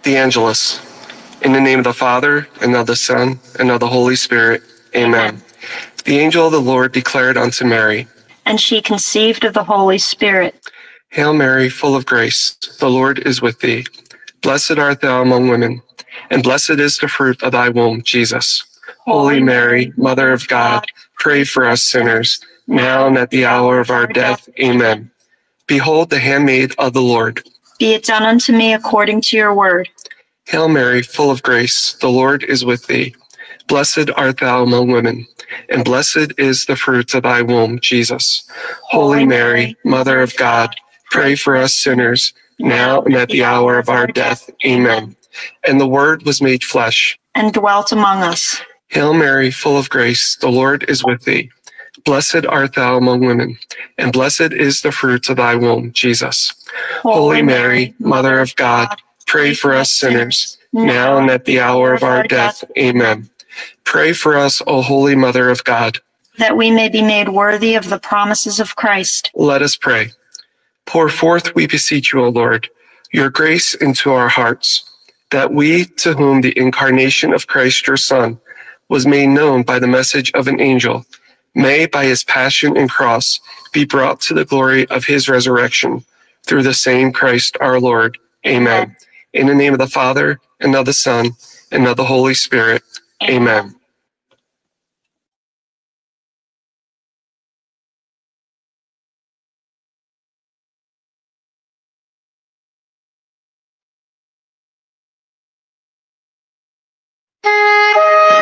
The Angelus. In the name of the Father, and of the Son, and of the Holy Spirit. Amen. The angel of the Lord declared unto Mary, and she conceived of the Holy Spirit. Hail Mary, full of grace, the Lord is with thee. Blessed art thou among women, and blessed is the fruit of thy womb, Jesus. Holy Mary, Mother of God, pray for us sinners, now and at the hour of our death. Amen. Behold the handmaid of the Lord. Be it done unto me according to your word. Hail Mary, full of grace, the Lord is with thee. Blessed art thou among women, and blessed is the fruit of thy womb, Jesus. Holy Mary, Mother of God, pray for us sinners, now and at the hour of our death. Amen. And the Word was made flesh, and dwelt among us. Hail Mary, full of grace, the Lord is with thee. Blessed art thou among women, and blessed is the fruit of thy womb, Jesus. Holy Mary, Mother of God, pray for us sinners, now and at the hour of our death. Amen. Pray for us, O Holy Mother of God, that we may be made worthy of the promises of Christ. Let us pray. Pour forth, we beseech you, O Lord, your grace into our hearts, that we, to whom the incarnation of Christ your Son was made known by the message of an angel, may, by his passion and cross, be brought to the glory of his resurrection, through the same Christ our Lord. Amen. In the name of the Father, and of the Son, and of the Holy Spirit. Amen.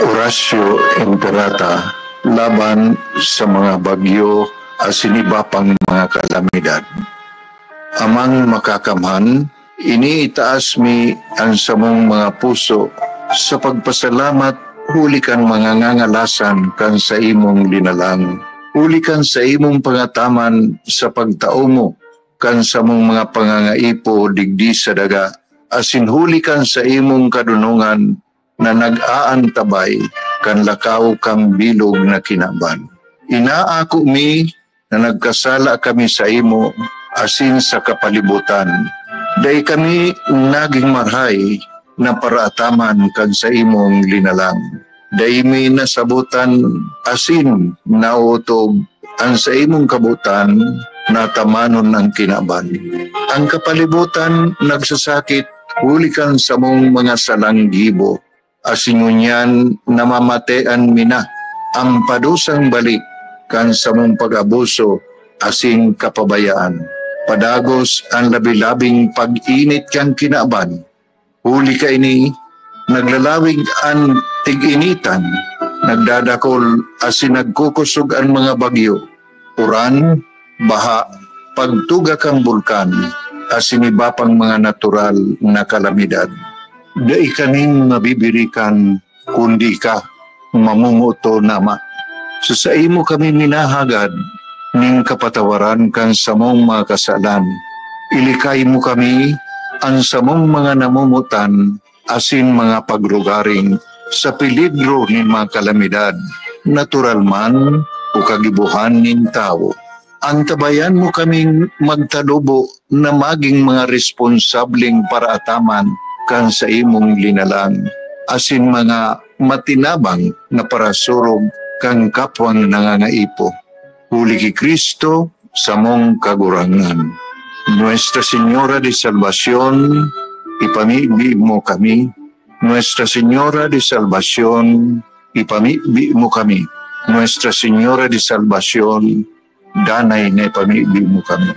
Orasyo Imperata laban sa mga bagyo asin iba pang mga kalamidad. Amang makakamhan, iniitaas mi ang samong mga puso sa pagpasalamat, huli kan mga ngangalasan kan sa imong linalang. Huli kan sa imong pangataman sa pagtao mo, kan sa mong mga pangangaipo digdi sa daga, asin huli kan sa imong kadunungan na nag-aantabay kan lakaw kang bilog na kinaban. Inaako mi na nagkasala kami sa imo asin sa kapalibutan. Day kami naging marhay na paraataman kan sa imong linalang. Day mi nasabutan asin nautob ang sa imong kabutan na tamanon ang kinaban. Ang kapalibutan nagsasakit hulikan sa mong mga salanggibo. Asingunyan namamatean mina ang padusang balik kan sa mong pag-abuso asing kapabayaan. Padagos ang labi-labing pag-init kang kinaban. Huli ka ini, naglalawig ang tig-initan, nagdadakol asin nagkukusog ang mga bagyo. Uran, baha, pagtuga kang bulkan, asin iba pang mga natural na kalamidad. Dai kaming mabibirikan kundi ka, mamumuto nama. Sa imo kami minahagad, ning kapatawaran kan samong mga kasalan. Ilikay mo kami, ang samong mga namumutan, asin mga pagrugaring, sa peligro ni mga kalamidad, natural man o kagibuhan nin tao. Ang tabayan mo kaming magtalubo na maging mga responsableng paraataman kan sa imong linalang, asin mga matinabang na parasurog kang kapwang nangangaipo. Huli ki Kristo sa mong kagurangan. Nuestra Señora de Salvación, ipamibi mo kami. Nuestra Señora de Salvación, ipamibi mo kami. Nuestra Señora de Salvación, danay na ipamibi mo kami.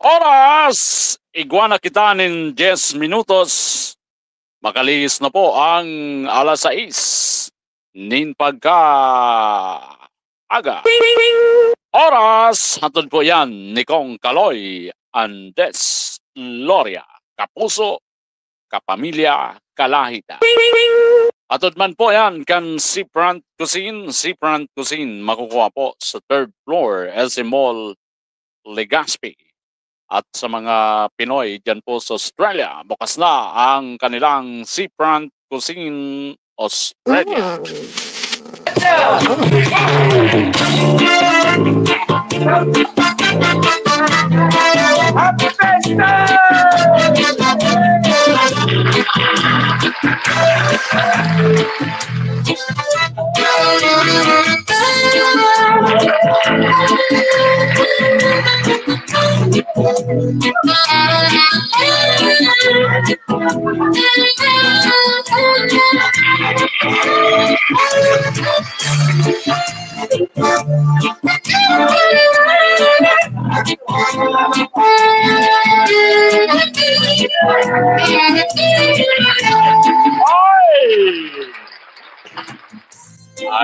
Oras! Iguana kita nin 10 minutos. Makalis na po ang alas 6 nin pagka aga. Oras! Hantod po yan ni Kong Kaloy Andes Loria. Kapuso, kapamilya, kalahita. Atod man po yan kan Seafront Cuisine. Seafront Cuisine makukuha po sa 3rd floor SM Mall Legazpi. At sa mga Pinoy dyan po sa Australia, bukas na ang kanilang Seafront Cuisine Australia. Happy birthday!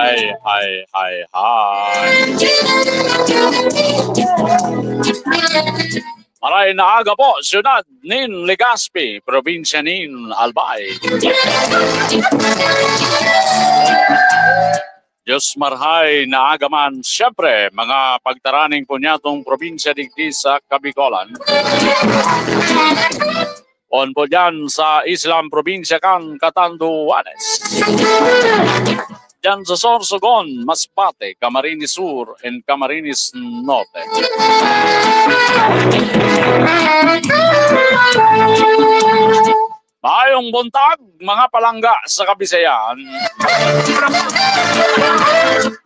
Hi. Maray na aga po, siyudad nin Legazpi, probinsya nin Albay. Diyos marhay na aga man, siyempre, mga pagtaraning po niyatong probinsya digdi sa Kabicolan. On po dyan sa Islam probinsya kan Catanduanes. Dyan sa Sorsogon, Masbate, Camarines Sur, and Camarines Norte. Maayong buntag, mga palangga sa Kabisayan.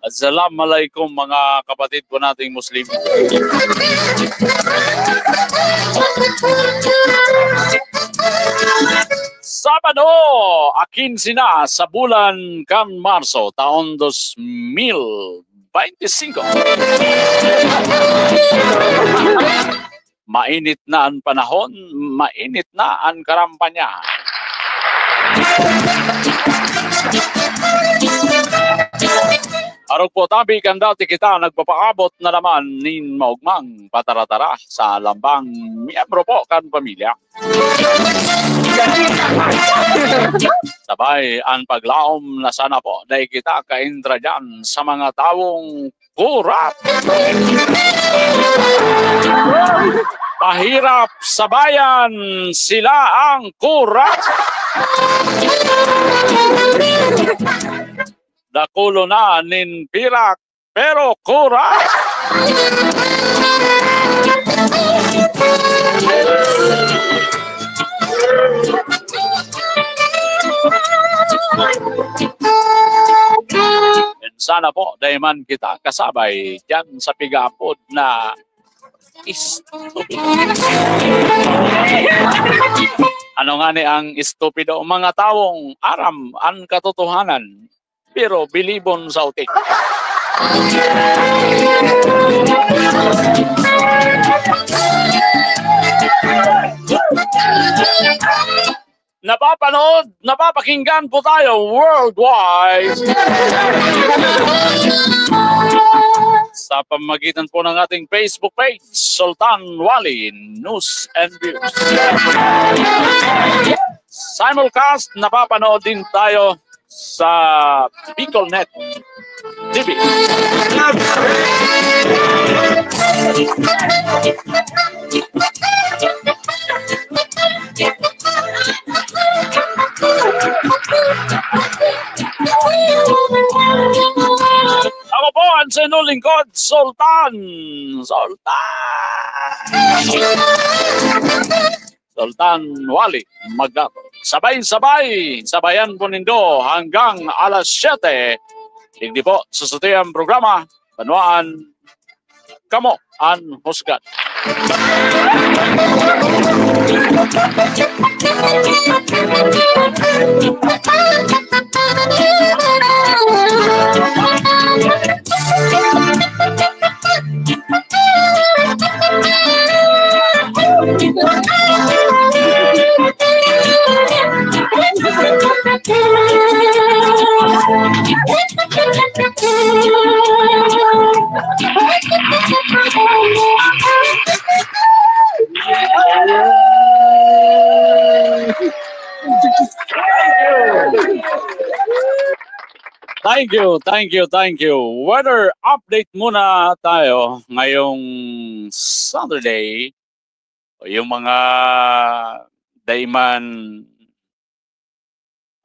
Assalamualaikum mga kapatid po nating Muslim. Sabado, 15 na sa bulan kan Marso, taon 2025. Mainit na ang panahon, mainit na ang karampanya. Arog po tabi kan dati kita nagpapaabot na naman nin maugmang pataratara sa lambang miyembro po kan pamilya. Sabay ang paglaom na sana po dahil kita kaindra dyan sa mga tawong kurat. Pahirap sa bayan, sila ang kurat. Dakulo na nin pirak, pero kurat. Sana po, dahil man kita kasabay dyan sa pigapod na stupid. Ano nga ni ang stupido? Mga tawong aram ang katotohanan, pero bilibon sa utik. Napapanood, napapakinggan po tayo worldwide sa pamamagitan po ng ating Facebook page, Sultan Wali News and Views. Simulcast, napapanood din tayo sa BicolNet TV. Ako po ang inyong lingkod, Sultan Wali Magdato. Sabay-sabay, sabayan po nindo hanggang alas 7. Hindi po susutiyang programa, Banwaan Kamo ang Husgan. Thank you. Weather update muna tayo ngayong Saturday. Yung mga dayman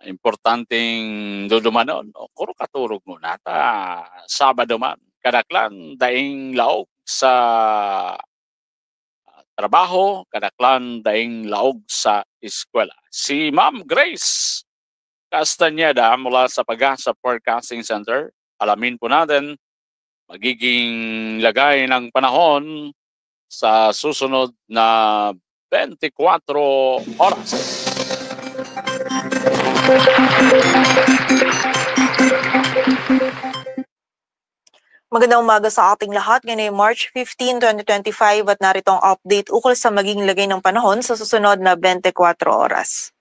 importanteng dudumanon, kuro katurog muna ta Sabado man. Kadaklan daing laog sa trabaho, kadaklan daing laog sa eskwela. Si Ma'am Grace Castañeda mula sa Pag-asa Forecasting Center. Alamin po natin magiging lagay ng panahon sa susunod na 24 oras. Magandang umaga sa ating lahat. Ngayon ay March 15, 2025 at narito ang update ukol sa magiging lagay ng panahon sa susunod na 24 oras.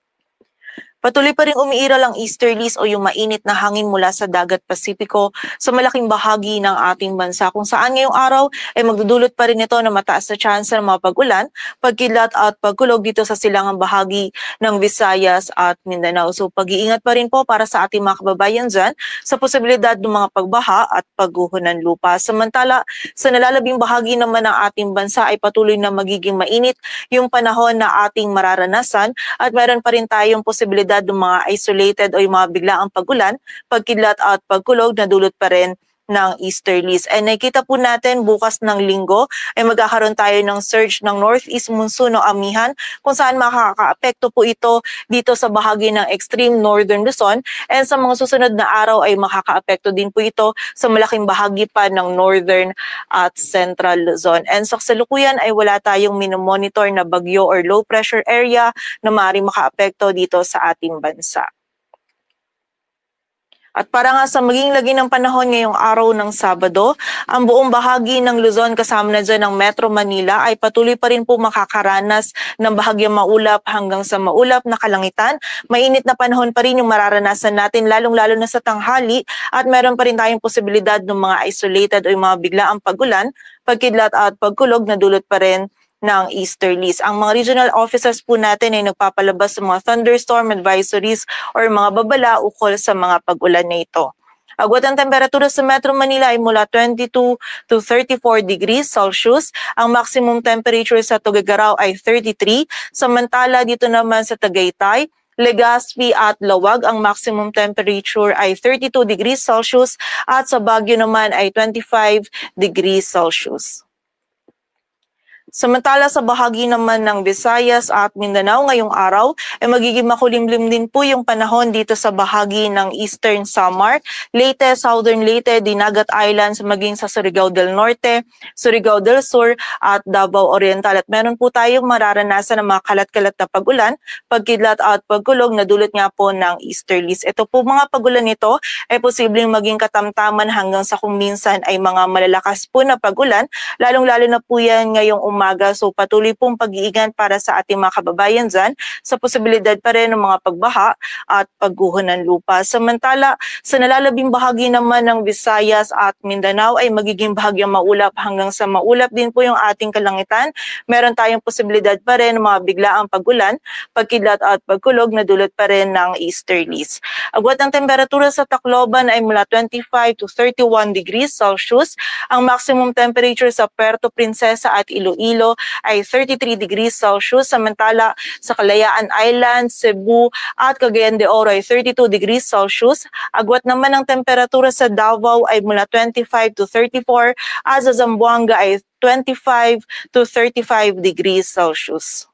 Patuloy pa rin umiiral ang easterlies o yung mainit na hangin mula sa dagat Pasipiko sa malaking bahagi ng ating bansa kung saan ngayong araw ay magdudulot pa rin ito na mataas na tsansa ng mga pag-ulan, pagkidlat at pagkulog dito sa silangang bahagi ng Visayas at Mindanao. So pag-iingat pa rin po para sa ating mga kababayan dyan sa posibilidad ng mga pagbaha at pagguho ng lupa. Samantala, sa nalalabing bahagi naman ng ating bansa ay patuloy na magiging mainit yung panahon na ating mararanasan at meron pa rin tayong posibilidad ng mga isolated o yung mga biglaang pag-ulan, pagkidlat at pagkulog na dulot pa rin ng easterlies. And nakita po natin bukas ng linggo ay magkakaroon tayo ng surge ng northeast monsoon o amihan kung saan makaka-apekto po ito dito sa bahagi ng extreme northern Luzon and sa mga susunod na araw ay makaka-apekto din po ito sa malaking bahagi pa ng northern at central Luzon. And sa kasalukuyan ay wala tayong minomonitor na bagyo or low pressure area na maaaring maka-apekto dito sa ating bansa. At para nga sa maging lagay ng panahon ngayong araw ng Sabado, ang buong bahagi ng Luzon kasama na dyan ng Metro Manila ay patuloy pa rin po makakaranas ng bahagyang maulap hanggang sa maulap na kalangitan. Mainit na panahon pa rin yung mararanasan natin lalong-lalo na sa tanghali at meron pa rin tayong posibilidad ng mga isolated o yung mga biglaang pag-ulan, pagkidlat at pagkulog na dulot pa rin ng easterlies. Ang mga regional offices po natin ay nagpapalabas ng mga thunderstorm advisories or mga babala ukol sa mga pag-ulan na ito. Agwat ang temperatura sa Metro Manila ay mula 22 to 34 degrees Celsius. Ang maximum temperature sa Tuguegarao ay 33. Samantala dito naman sa Tagaytay, Legazpi at Lawag, ang maximum temperature ay 32 degrees Celsius at sa Baguio naman ay 25 degrees Celsius. Samantala sa bahagi naman ng Visayas at Mindanao ngayong araw ay magiging makulimlim din po yung panahon dito sa bahagi ng Eastern Samar, Leyte, Southern Leyte, Dinagat Islands, maging sa Surigao del Norte, Surigao del Sur at Davao Oriental. At meron po tayong mararanasan ng mga kalat-kalat na pag-ulan, pagkidlat at pagkulog na dulot nga po ng easterlies. Ito po mga pag-ulan nito ay posibleng maging katamtaman hanggang sa kung minsan ay mga malalakas po na pag-ulan, lalong-lalo na po yan ngayong umaga. So patuloy pong pag-iingat para sa ating mga kababayan dyan sa posibilidad pa rin ng mga pagbaha at pagguho ng lupa. Samantala, sa nalalabing bahagi naman ng Visayas at Mindanao ay magiging bahagyang maulap hanggang sa maulap din po yung ating kalangitan. Meron tayong posibilidad pa rin ng mga biglaang pag-ulan, pagkidlat at pagkulog na dulot pa rin ng easterlies. Agwat ang temperatura sa Tacloban ay mula 25 to 31 degrees Celsius. Ang maximum temperature sa Puerto Princesa at Iloilo ay 33 degrees Celsius. Samantala sa Kalayaan Island, Cebu at Cagayan de Oro ay 32 degrees Celsius. Agwat naman ang temperatura sa Davao ay mula 25 to 34 at sa Zamboanga ay 25 to 35 degrees Celsius.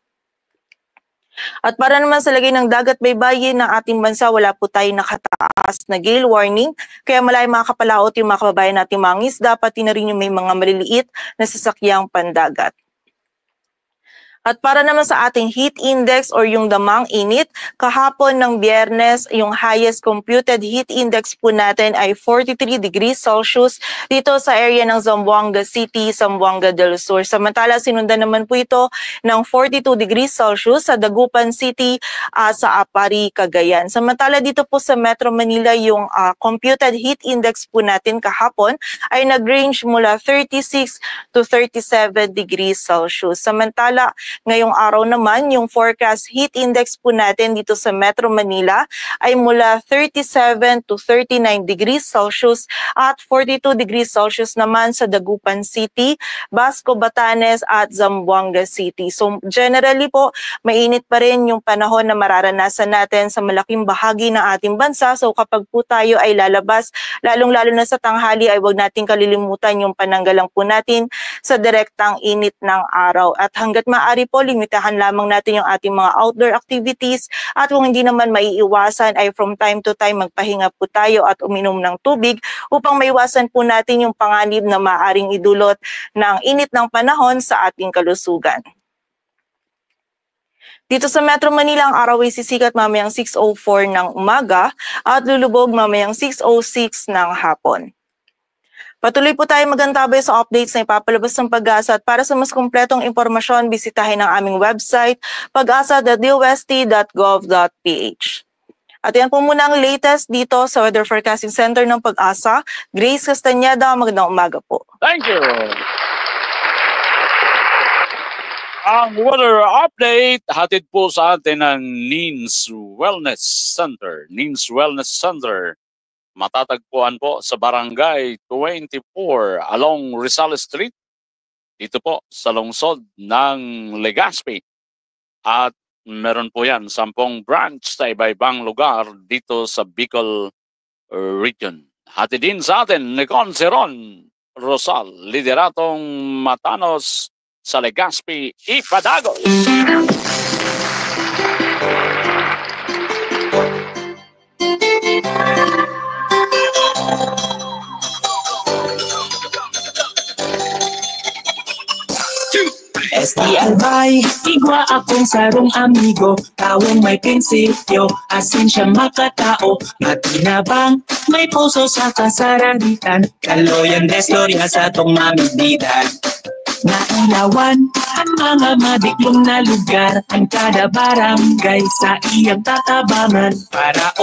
At para naman sa lagay ng dagat baybayin ng ating bansa, wala po tayong nakataas na gale warning. Kaya malay makakapalaot yung mga kababayan natin mga isda, pati na rin yung may mga maliliit na sasakyang pandagat. At para naman sa ating heat index or yung damang init, kahapon ng Biyernes, yung highest computed heat index po natin ay 43 degrees Celsius dito sa area ng Zamboanga City, Zamboanga del Sur. Samantala, sinundan naman po ito ng 42 degrees Celsius sa Dagupan City sa Apari, Cagayan. Samantala, dito po sa Metro Manila, yung computed heat index po natin kahapon ay nag-range mula 36 to 37 degrees Celsius. Samantala, Ngayong araw naman, yung forecast heat index po natin dito sa Metro Manila ay mula 37 to 39 degrees Celsius at 42 degrees Celsius naman sa Dagupan City, Basco, Batanes at Zamboanga City. So generally po, mainit pa rin yung panahon na mararanasan natin sa malaking bahagi ng ating bansa. So kapag po tayo ay lalabas, lalong-lalo na sa tanghali, ay huwag nating kalilimutan yung pananggalang po natin sa direktang init ng araw. At hanggat maaari po, limitahan lamang natin yung ating mga outdoor activities at kung hindi naman maiiwasan ay from time to time magpahinga po tayo at uminom ng tubig upang maiwasan po natin yung panganib na maaaring idulot ng init ng panahon sa ating kalusugan. Dito sa Metro Manila, ang araw ay sisikat mamayang 6:04 ng umaga at lulubog mamayang 6:06 ng hapon. Patuloy po tayo magantabay sa updates na ipapalabas ng Pag-asa at para sa mas kumpletong impormasyon, bisitahin ang aming website pag-asa.dosd.gov.ph. At yan po muna ang latest dito sa Weather Forecasting Center ng Pag-asa. Grace Castañeda, magandang umaga po. Thank you. Ang weather update hatid po sa atin ng Nins Wellness Center. Nins Wellness Center. Matatagpuan po sa Barangay 24 along Rizal Street. Dito po sa lungsod ng Legazpi. At meron po yan 10 branch sa iba-ibang lugar dito sa Bicol region. Hatid din sa atin ni Conceron Rosal, lideratong Matanos sa Legazpi, Ipadagos. Esti Albay, igwa akong sarong amigo, tawong may prinsipyo, asin siya makatao, matinabang, may puso sa kasaranitan, kaloyan destorya sa tong mamigditan. Nailawan ang mga madiklong na lugar, ang kada barangay sa iyang tatabangan, para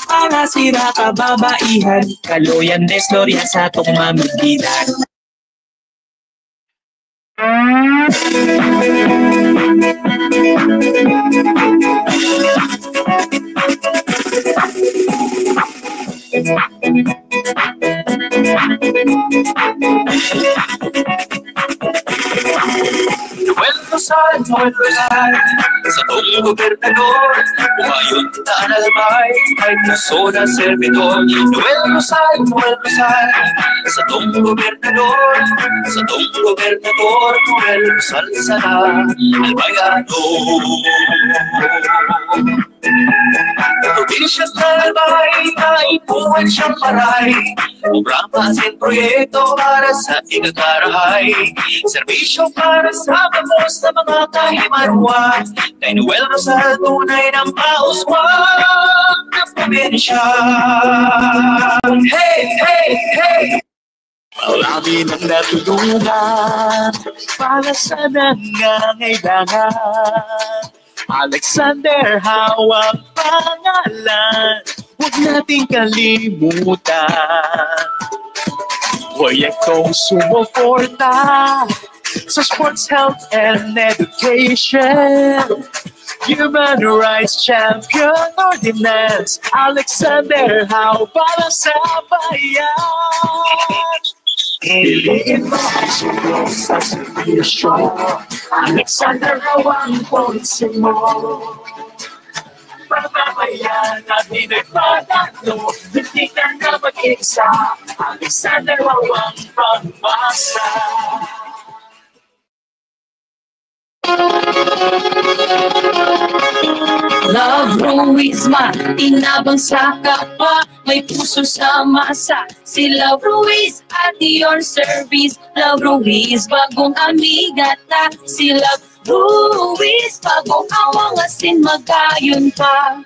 para sira kababaihan, kaloyan destorya sa tong mamigditan. Noel Rosal, sa tong gobernador, umayon na analbay, ay puso na servidor. Noel Rosal, sa tong gobernador, Noel Rosal sana, albayano. Probinsya na albay, naipuan siyang maray, obrang pasin proyekto para sa ikakarahay, serbisyo para sa bamos na mga kahimarwa, kay Noel Rosal tunay ng pauswang na probinsya. Hey, hey, hey! Marami nang natulungan para sa nangangailangan. Alexander, hawak pangalan, huwag nating kalimutan. Proyektong sumuporta sa sports, health, and education. Human Rights Champion Ordinance, Alexander Howe para sa bayan. Piliin mo ang sulong sa servisyo, Alexander Howe ang polisi mo. Pagbabayan na pinagpatalo, hindi ka na mag-isa, Alexander Howe ang pangmasa. Love Ruizma, tinabang sa kapwa, may puso sa masa. Si Love Ruiz at your service. Love Ruiz, bagong amiga ta. Si Love Ruiz, bagong awang asin magayon pa.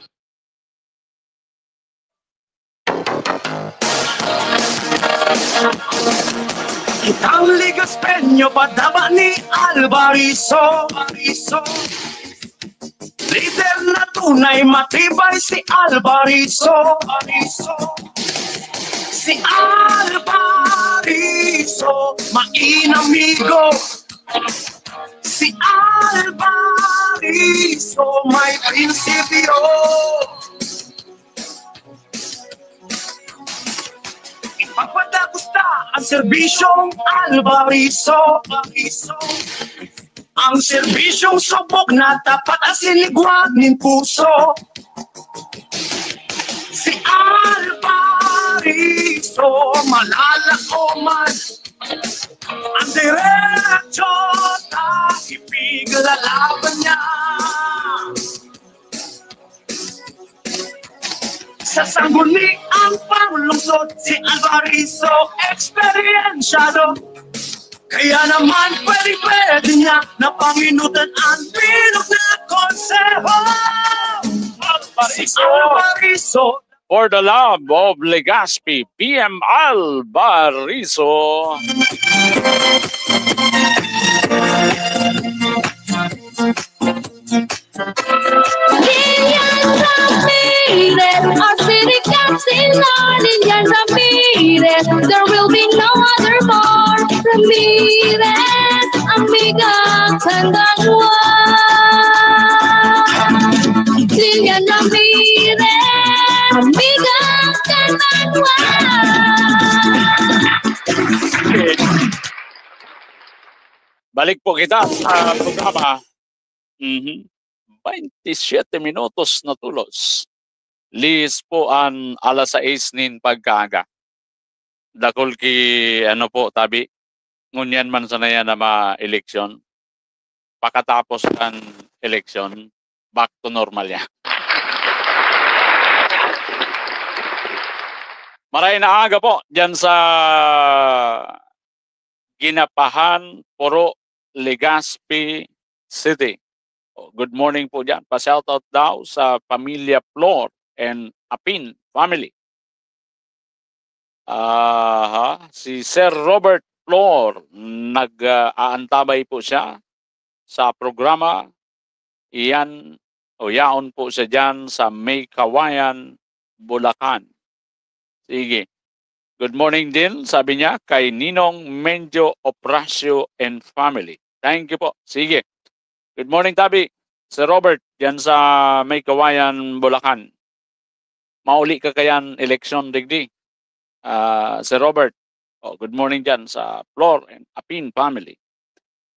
Itang ligas penyo padaba ni Alvarizo. Leader na tunay matibay si Alvarizo. Si Alvarizo, mainamigo. Si Alvarizo, may prinsipyo. Ipagpadagusta ang serbisyong Alvarizo. Ang serbisyong subok na tapat at sinigwag ng puso. Si Alvarizo, malalako man ang diretsyo na ipigalaban niya. Sa sangguniang panglungsod, si Alvarizo eksperyensyado. Kaya naman pwede niya na panginutan ang bilog na konseho. Alvarizo, For the love of Legazpi, PM Alvarizo. Lilian Ramirez, our city councilor, Lilian Ramirez. There will be no other more. Ramirez, amiga, Kandangwa. Lilian Ramirez, amiga, Kandangwa. Balik po kita sa programa. 27 minutos na tulos. Lis po ang alas 6 nin pagkaaga. Dakol ki ano po tabi. Ngunyan man sanaya na ma-eleksyon. Pakatapos ang eleksyon, back to normal ya. Maray na aga po dyan sa Ginapahan, Puro, Legazpi City. Good morning po dyan. Pa-shoutout daw sa pamilya Flor and Apin family. Si Sir Robert Flor, nag-aantabay po siya sa programa. Yaon po siya dyan sa May Kawayan, Bulacan. Sige. Good morning din, sabi niya, kay Ninong Menjo Oprasio and family. Thank you po. Sige. Good morning, Tabi. Sir Robert, yan sa May Kawayan, Bulacan. Mauli ka kayan eleksyon, digdi. Sir Robert, good morning dyan sa Flor and Apin family.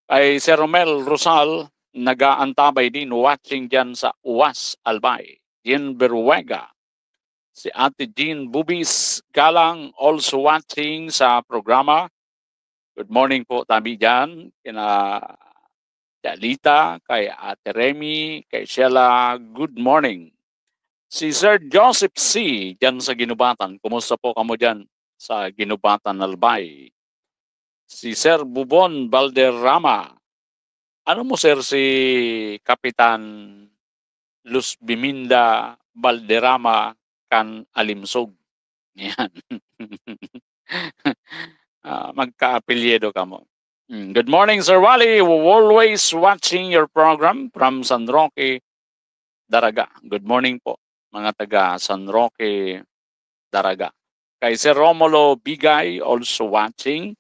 Kay Sir Romel Rosal, nag-aantabay din, watching dyan sa Uwas, Albay. Jean Beruega. Si Ate Jean Bubis Galang, also watching sa programa. Good morning po, Tabi dyan. Kina Dalita, kay Ate Remy, kay Sheila, good morning. Si Sir Joseph C. dyan sa Ginubatan. Kumusta po kamo dyan sa Ginubatan, Albay? Si Sir Bubon Valderrama. Ano mo, Sir, si Kapitan Luz Biminda Valderrama kan Alimsog? Yan. Magka-apelyedo kamo. Good morning, Sir Wally. Always watching your program from San Roque, Daraga. Good morning po, mga taga San Roque, Daraga. Kay Sir Romulo Bigay, also watching.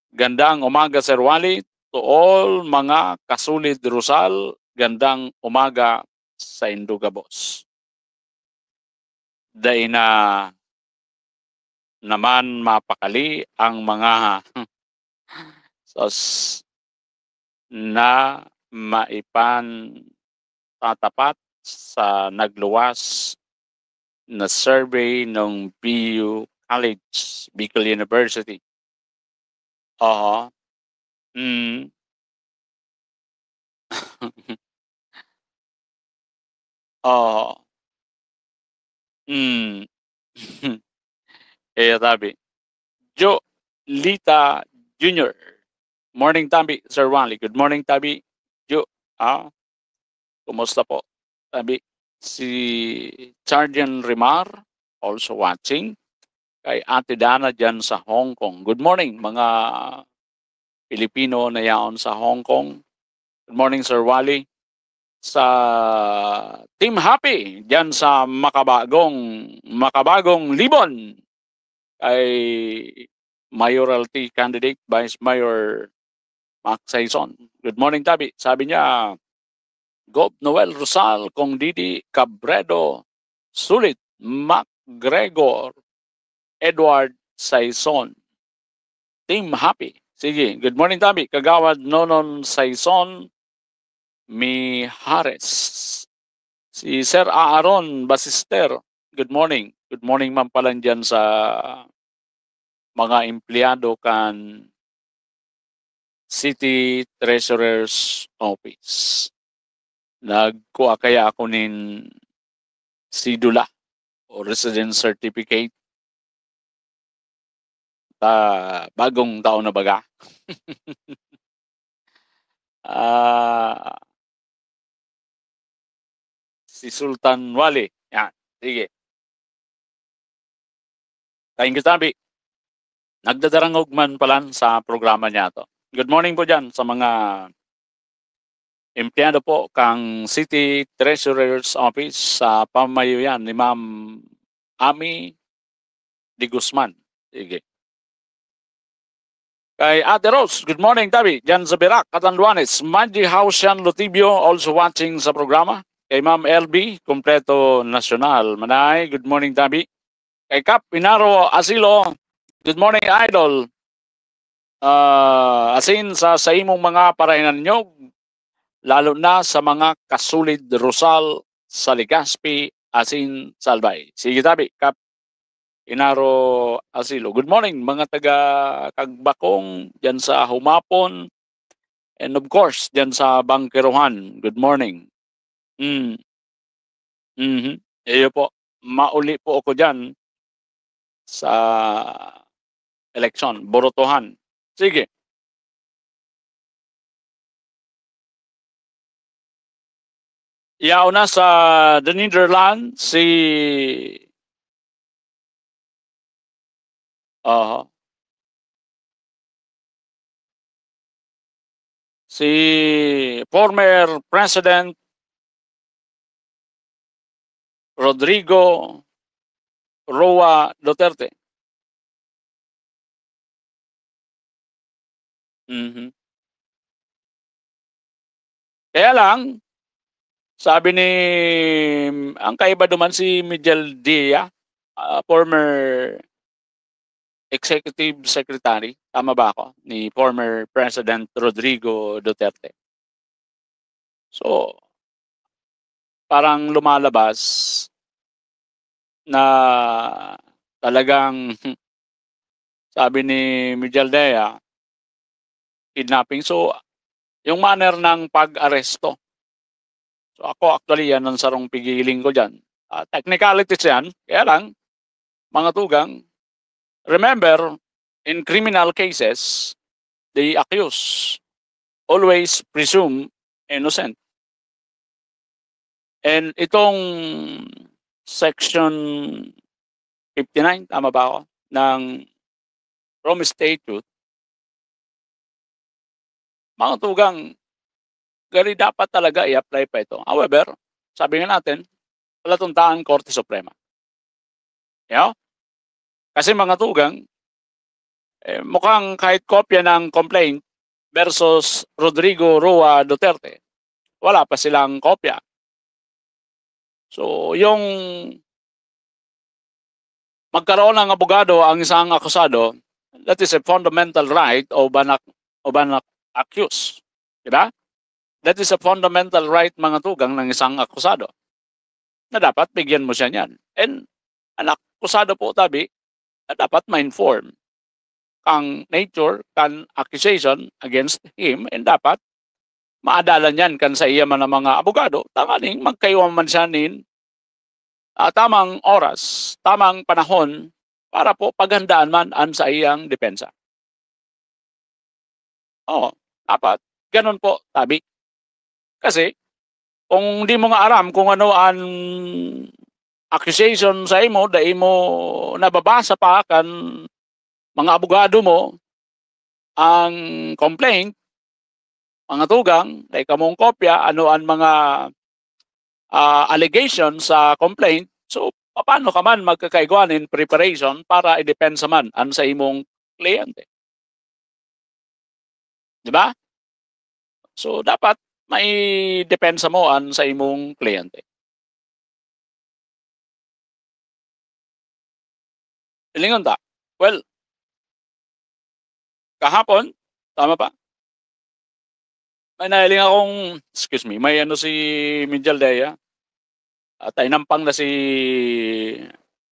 Gandang umaga, Sir Wally. To all mga kasulid Rosal, gandang umaga sa Indugabos. Dahil na naman mapakali ang mga sos na maipan tatapat sa nagluwas na survey ng BU College, Bicol University. Tabi. Joe Lita Jr. Morning, Tabi. Sir Wally. Good morning, Tabi. Joe. Kumusta po, Tabi? Si Sergeant Rimar, also watching. Kay Ate Dana dyan sa Hong Kong. Good morning, mga Pilipino na yaon sa Hong Kong. Good morning, Sir Wally. Sa Team Happy dyan sa makabagong Libon, kay Mayoralty candidate Vice Mayor Mac Saison. Good morning, Tabi. Sabi niya, Gob Noel Rosal, Kong Didi Cabredo, Sulit, Mac Gregor, Edward Saison. Team Happy. Sige, good morning, Tabi. Kagawad Nonon Saison, Mihares. Si Sir Aaron Basister. Good morning. Good morning, ma'am, pala dyan sa mga empleyado kan City Treasurer's Office. Nagkuha kaya ako nin sidula o residence certificate bagong taon na baga. Si Sultan Wali. Yan. Sige. Thank you, Tabi. Nagdadarangog man pala sa programa niya to. Good morning po dyan sa mga empleyado po kang City Treasurer's Office sa pamayuyan ni Ma'am Ami de Guzman. Sige. Kay Ate Rose, good morning, Tabi. Diyan sa Birac, Catanduanes. Manji Hausian Lotibio also watching sa programa. Kay Ma'am LB, Kompleto Nacional. Manay, good morning, Tabi. Kay Kap Pinaro Asilo, good morning, Idol. Asin sa imong mga parainan nyo, lalo na sa mga kasulid Rosal sa Legazpi, asin Salbay. Sige, Tabi. Kap Inaro Asilo. Good morning mga taga Kagbakong dyan sa Humapon and of course dyan sa Bangkerohan. Good morning. Iyo po, mauli po ako dyan sa election, Borotohan. Sige. Iyaw na sa the Netherlands si former President Rodrigo Roa Duterte. Kaya lang, sabi ni, ang kaiba duman si Miguel Dia, former Executive Secretary, tama ba ako, ni former President Rodrigo Duterte. So, parang lumalabas na talagang sabi ni Miguel Dea, kidnapping. So, yung manner ng pag-aresto. So, ako actually yan ang sarong pigiling ko dyan. Technicalities yan, kaya lang, mga tugang, remember, in criminal cases, the accused always presume innocent. And itong section 59, tama ba ako, ng Rome Statute, mga tugang, gari dapat talaga i-apply pa ito. However, sabi nga natin, palatuntaan Korte Suprema. Yeah? Kasi mga tugang, mukhang kahit kopya ng complaint versus Rodrigo Roa Duterte, wala pa silang kopya. So, yung magkaroon ng abogado ang isang akusado, that is a fundamental right of an accused. Diba? That is a fundamental right, mga tugang, ng isang akusado na dapat bigyan mo siya niyan. And ang akusado po, Tabi, dapat ma-inform kang nature, kan accusation against him, and dapat maadalan yan kan sa iya man ng mga abogado, tanganing magkayuan man siya nin tamang oras, tamang panahon para po paghandaan man an sa iyang depensa. Dapat ganun po, Tabi. Kasi kung di mo nga aram kung ano ang accusation sa imo, dahil mo nababasa pa kan mga abogado mo ang complaint, mga tugang, dahil kamong kopya, ano ang mga allegations sa complaint, so paano ka man magkakaiguan in preparation para i-depensa man ang sa imong kliyente. Diba? So dapat may depensa mo sa imong kliyente. Ilingon ta? Well, kahapon, tama pa? May nailing akong, excuse me, may ano si Mijal Dea, at inampang na si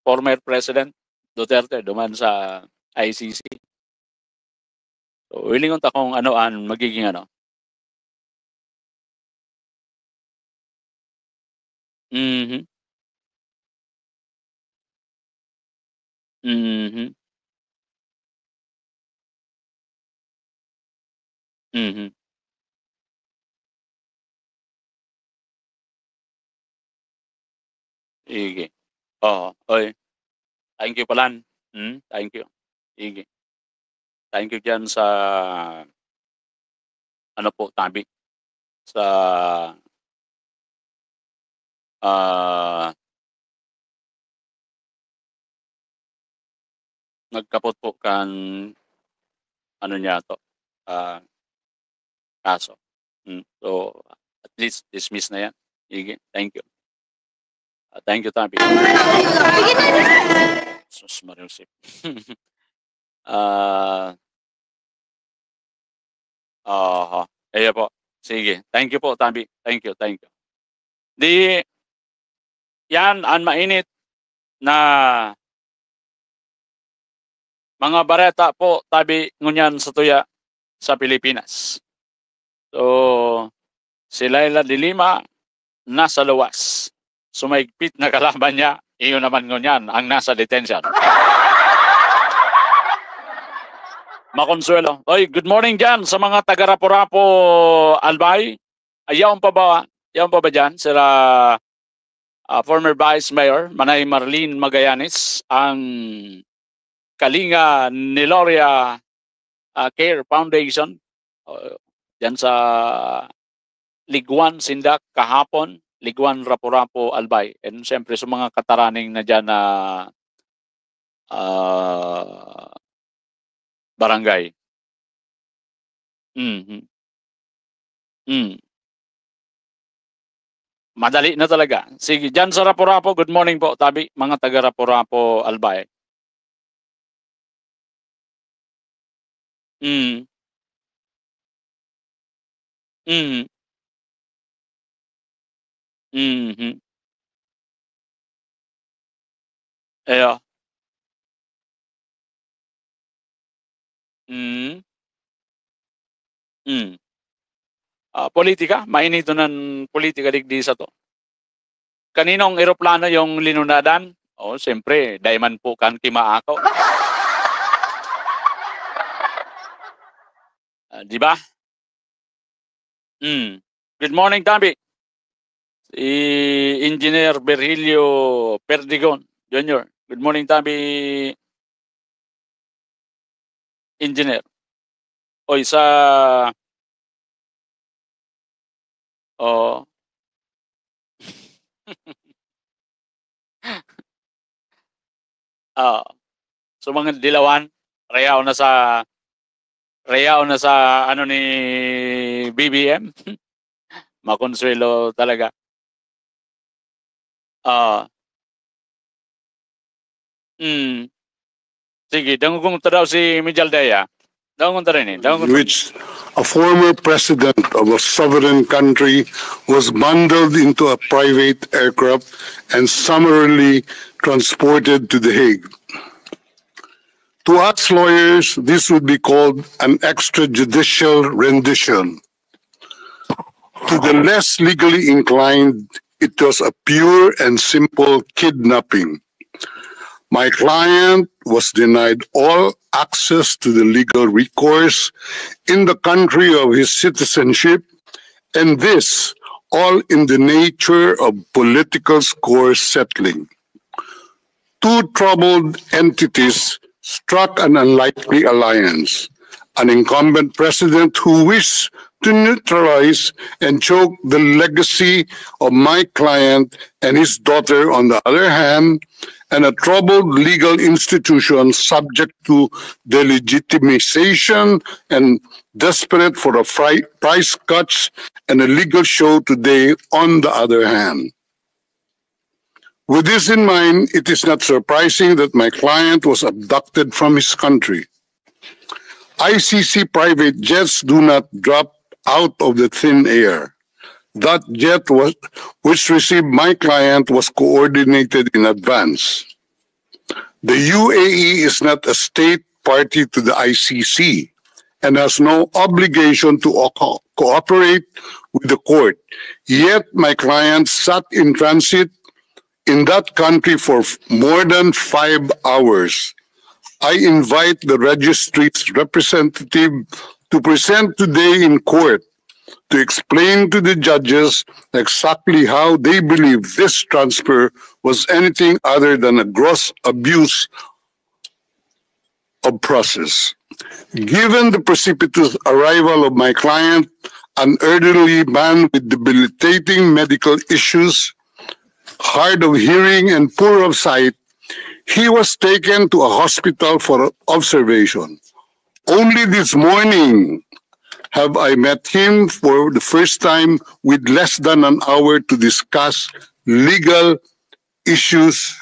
former President Duterte duman sa ICC. So, ilingon ta kung anoan magiging ano. Mhm. Mhm. Mhm. Sige. Oo. Oy, thank you Palan. Thank you. Sige. Thank you diyan sa ano po tabi sa nagkapot po kan ano niya to kaso. So at least dismiss na yan. Sige. Thank you. Thank you tabi. Sus Mariusip. Ayan po. Sige. Thank you po, Tabi. Thank you, thank you. Di, yan, ang mainit na mga bareta po, Tabi, ngunyan sa tuya sa Pilipinas. So, si Laila de Lima, nasa luwas. Sumaigpit na kalaban niya, iyon naman ngunyan ang nasa detention. Makonsuelo. Oy, good morning dyan sa mga taga-Rapo-Rapo, Albay. Ayaw pa ba dyan? Sila former Vice Mayor, Manay Marlene Magallanes, ang Kalinga Niloria Care Foundation. Dyan sa Liguan, Sindak, kahapon, Liguan, Rapo-Rapo, Albay. And siyempre sa mga kataraning na dyan na barangay. Madali na talaga. Sige, dyan sa Rapo-Rapo, good morning po, Tabi, mga taga Rapo-Rapo, Albay. Eyo. Politika, mainito ng politika digdi sa to. Kaninong eroplano yung linunadan? Siyempre, daiman po kan kimaakaw. Di ba? Good morning, Tabi. Si Engineer Virgilio Perdigon Jr. Good morning, Tabi. Engineer. Oy, sa so mga dilawan, reyaw na sa ano ni BBM. Makonsuelo talaga. Sige, dangugong ta daw si Mijal Dea. Which a former president of a sovereign country was bundled into a private aircraft and summarily transported to The Hague. To us lawyers, this would be called an extrajudicial rendition. To the less legally inclined, it was a pure and simple kidnapping. My client was denied all access to the legal recourse in the country of his citizenship, and this all in the nature of political score settling. Two troubled entities struck an unlikely alliance, an incumbent president who wished to neutralize and choke the legacy of my client and his daughter on the other hand, and a troubled legal institution subject to delegitimization and desperate for a price cuts and a legal show today, on the other hand. With this in mind, it is not surprising that my client was abducted from his country. ICC private jets do not drop out of the thin air. That jet which received my client was coordinated in advance. The UAE is not a state party to the ICC and has no obligation to cooperate with the court. Yet my client sat in transit in that country for more than 5 hours. I invite the registry's representative to present today in court to explain to the judges exactly how they believe this transfer was anything other than a gross abuse of process. Given the precipitous arrival of my client, an elderly man with debilitating medical issues, hard of hearing and poor of sight, he was taken to a hospital for observation. Only this morning have I met him for the first time with less than an hour to discuss legal issues.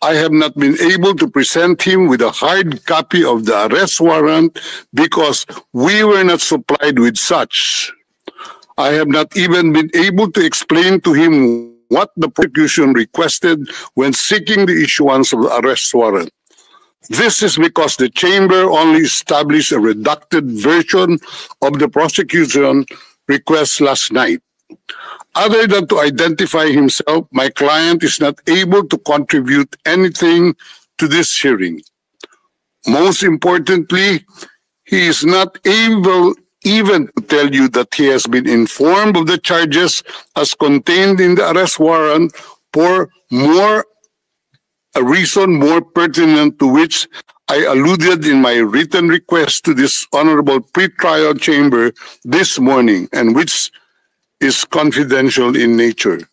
I have not been able to present him with a hard copy of the arrest warrant because we were not supplied with such. I have not even been able to explain to him what the prosecution requested when seeking the issuance of the arrest warrant. This is because the chamber only established a redacted version of the prosecution request last night. Other than to identify himself, my client is not able to contribute anything to this hearing. Most importantly, he is not able even to tell you that he has been informed of the charges as contained in the arrest warrant for a reason more pertinent to which I alluded in my written request to this honorable pretrial chamber this morning, and which is confidential in nature.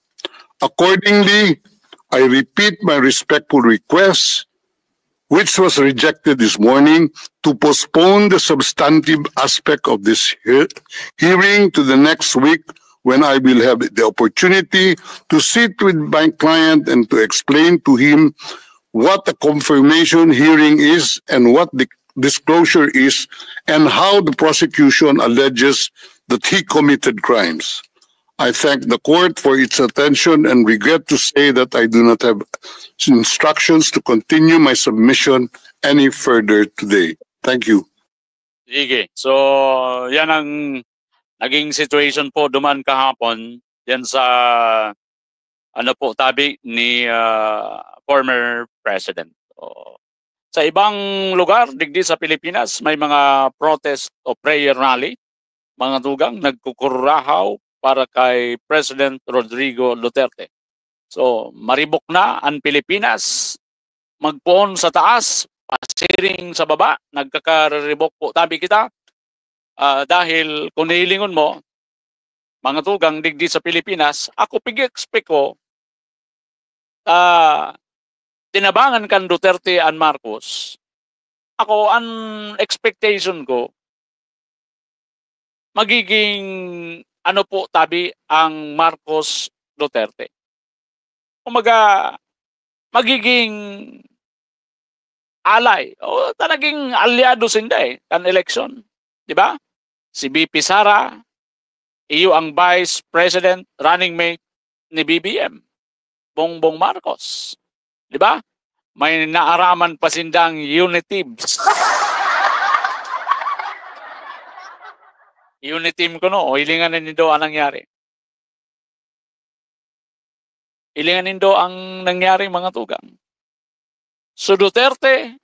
Accordingly, I repeat my respectful request, which was rejected this morning, to postpone the substantive aspect of this hearing to the next week, when I will have the opportunity to sit with my client and to explain to him what a confirmation hearing is and what the disclosure is and how the prosecution alleges that he committed crimes. I thank the court for its attention and regret to say that I do not have instructions to continue my submission any further today. Thank you. Sige. So, yan ang naging situation po duman kahapon yan sa tabi ni former president. So, sa ibang lugar digdi sa Pilipinas may mga protest o prayer rally, mga tugang nagkukurahaw para kay President Rodrigo Duterte. So, maribok na ang Pilipinas, magpuon sa taas, pasiring sa baba, nagkakaribok po tabi kita. Dahil kung nihilingon mo, mga tugang digdi sa Pilipinas, ako pig-expect ko, tinabangan kan Duterte and Marcos. Ako, ang expectation ko, magiging tabi ang Marcos Duterte. Kumaga, magiging alay o talagang aliado sinda kan election. Diba? Si BP Sara, iyo ang Vice President running mate ni BBM, Bongbong Marcos. Diba? May naaraman pa sindang Uniteams. Uniteam ko no, o ilingan nindo ang nangyari. Ilingan nindo ang nangyari mga tugang. So Duterte,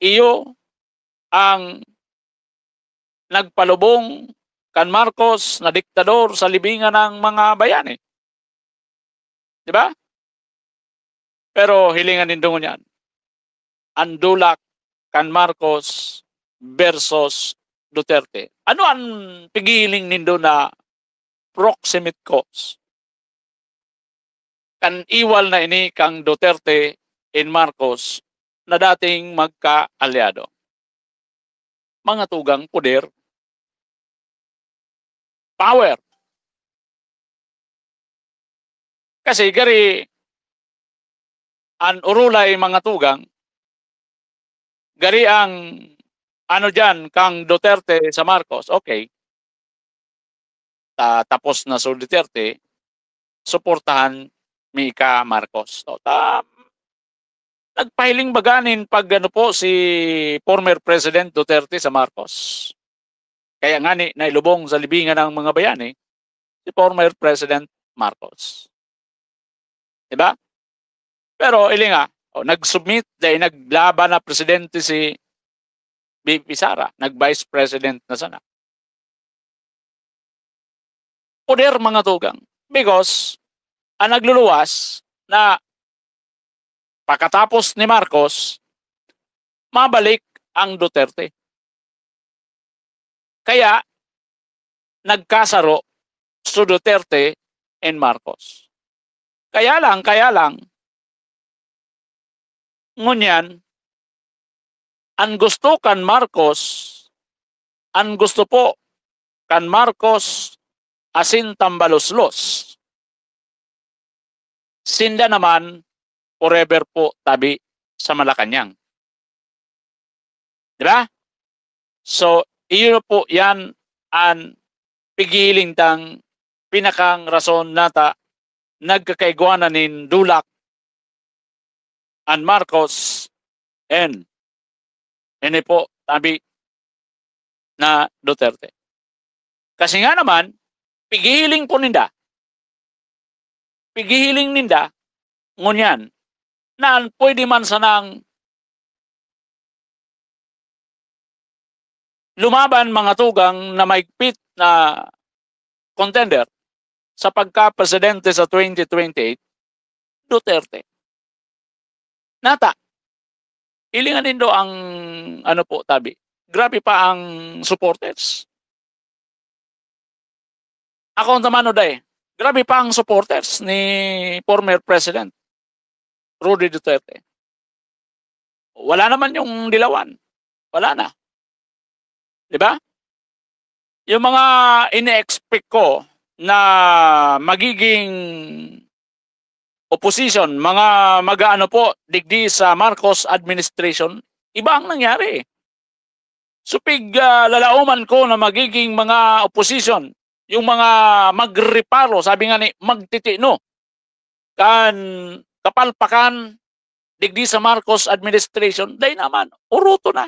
iyo ang nagpalubong kan Marcos na diktador sa libingan ng mga bayani. Diba? Pero hilingan nindo yan. Andulak kan Marcos versus Duterte. Ano ang pigiling nindo na proximate cause? kan iwal na ini kang Duterte and Marcos na dating magka-alyado. Mga tugang poder, power. Kasi gari an urulay mga tugang, gari ang ano dyan, kang Duterte sa Marcos, okay. Tapos na so Duterte, suportahan mi ka Marcos. So, nagpahiling baganin pag ano po si former President Duterte sa Marcos. Kaya nga ni nailubong sa libingan ng mga bayani si former President Marcos. Diba? Pero ili nga, nag-submit dahil naglaban na presidente si BP Sara, nag-vice president na sana. Poder mga tugang. Because ang nagluluwas na pagkatapos ni Marcos, mabalik ang Duterte. Kaya, nagkasaro si Duterte and Marcos. Kaya lang, ngunyan, ang gusto kan Marcos, ang gusto po kan Marcos asin tambaluslos. Sinda naman, forever po tabi sa Malacanang. Diba? So, iyo po yan ang pigiling tang pinakang rason nata nagkakaigwanan nin Dulac and Marcos and ini po tabi na Duterte. Kasi nga naman, pigiling po ninda. Pigiling ninda, ngunyan, na pwede man sanang lumaban mga tugang na maigpit na contender sa pagka-presidente sa 2028, Duterte. Nata, ilingan din do ang ano po tabi. Grabe pa ang supporters. Ako naman o day, grabe pa ang supporters ni former President Rudy Duterte. Wala naman yung dilawan. Wala na. Diba? Yung mga ine-expect ko na magiging opposition, mga mag-ano po, digdi sa Marcos administration, iba ang nangyari. Supig lalauman ko na magiging mga opposition, yung mga magreparo, sabi nga ni magtitino, kan kapalpakan digdi sa Marcos administration, dahil naman, uruto na.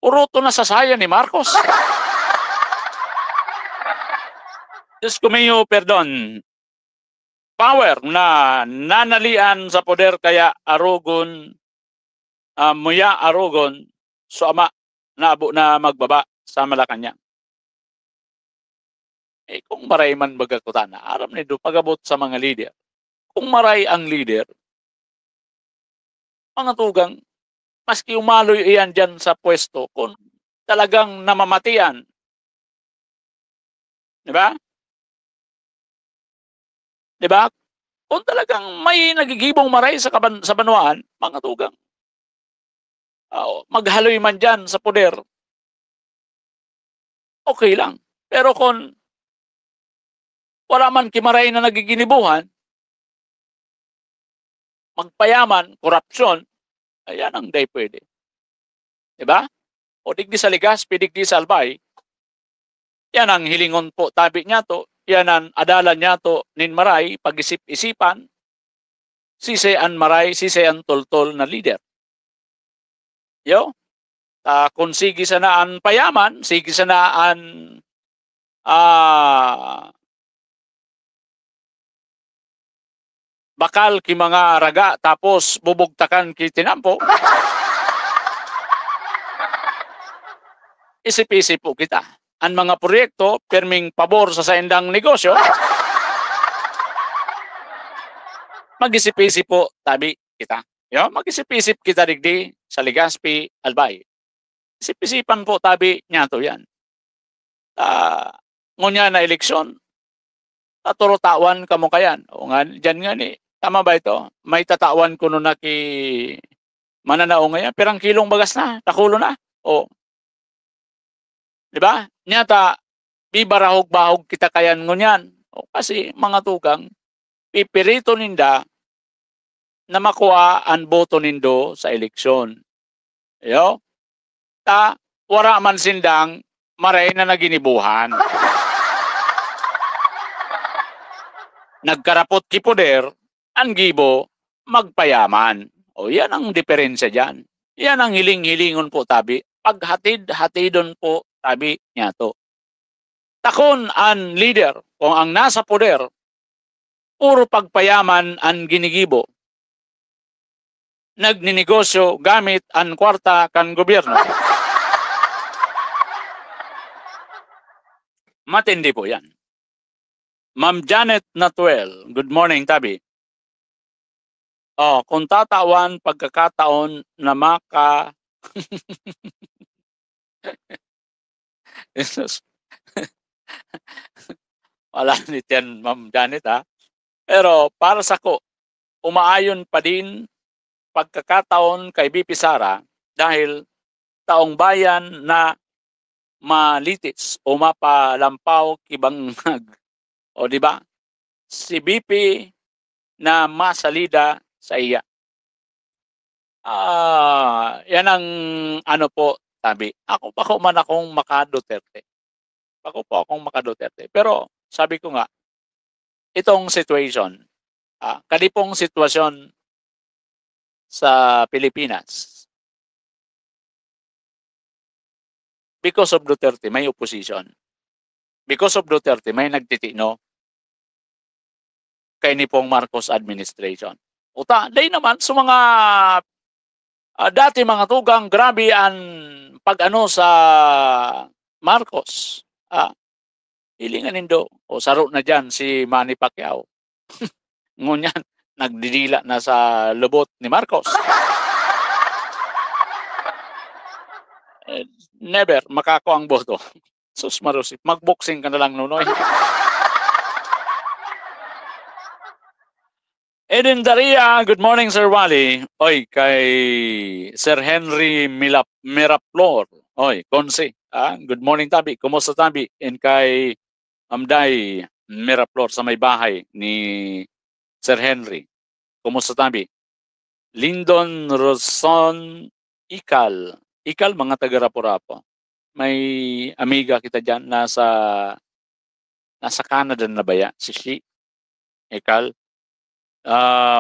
Uruto na sa saya ni Marcos. Diyos ko mayo, perdon. Power na nanalian sa poder kaya arugon, muya arugon, so ama naabo na magbaba sa Malacanang. Kung maray man bagakutan na, aram nito pagabot sa mga leader. Kung maray ang leader, mga tugang, maski umaloy iyan dyan sa pwesto, kung talagang namamatian, di ba? Di ba? Kung talagang may nagigibong maray sa banwaan, mga tugang, maghaloy man dyan sa poder, okay lang. Pero kung wala man kimaray na nagiginibuhan, magpayaman, korupsyon, ayan ang day pwede. Diba? O digdi sa Legazpi, digdi sa Albay, yan ang hilingon po tabi niya to, yan ang adalan niya to nin maray, pag-isip-isipan, sisean maray, sisean tol-tol na leader. Yo? Kung sige sanaan payaman, sige sanaan bakal ki mga raga tapos bubugtakan ki tinampo, isip-isip po kita. Ang mga proyekto, perming pabor sa saindang negosyo, mag-isip-isip po tabi kita. Yo, mag-isip-isip kita digdi sa Legazpi, Albay. Isip-isipan po tabi niya to yan. Ngunya na eleksyon, taturotawan kamo kayan. O nga, dyan nga ni, Tama ba ito? May tatawan ko na ki mananao ngayon, perang kilong bagas na, takulo na. O, di ba? Nyata, bibarahog-bahog kita kayan ngunyan. O, kasi mga tugang, pipirito ninda na makuha ang boto nindo sa eleksyon. Yo? Ta, wara man sindang maray na naginibuhan. Nagkarapot ki poder, ang gibo, magpayaman. O yan ang diferensya dyan. Yan ang hiling-hilingon po tabi. Paghatid-hatidon po tabi niya to. Takon ang leader, kung ang nasa poder, puro pagpayaman ang ginigibo. Nagninegosyo gamit ang kwarta kan gobyerno. Matindi po yan. Ma'am Janet Natuel, good morning, Tabi. Kung tatawan pagkakataon na maka... Wala nit yan, Ma'am Janet, ha? Pero para sa ko, umaayon pa din pagkakataon kay BP Sara dahil taong bayan na malitis o mapalampaw kibangag. O di ba? Si BP na masalida sa iya. Yan ang ano po, tabi. Ako man akong maka-Duterte. Ako po akong maka-Duterte. Pero sabi ko nga, itong situation, kadipong sitwasyon sa Pilipinas, because of Duterte, may opposition. Because of Duterte, may nagtitino kay ni pong Marcos administration. Uta, day naman sa mga dati mga tugang, grabe ang pag-ano sa Marcos. Hilingan nindo. O saro na dyan si Manny Pacquiao. Ngunyan, nagdidila na sa lubot ni Marcos. Never makako ang boto. Sus marusip, magboxing ka na lang nunoy. Eden Daria, good morning Sir Wally. Oy, kay Sir Henry Miraplor. Oy, Konsi. Good morning Tabi. Kumusta Tabi? And kay Amday Miraplor sa may bahay ni Sir Henry. Kumusta Tabi? Lyndon Roson Ikal. Ikal, mga taga-Rapo-Rapo. May amiga kita dyan, nasa Canada na ba yan? Si Ikal.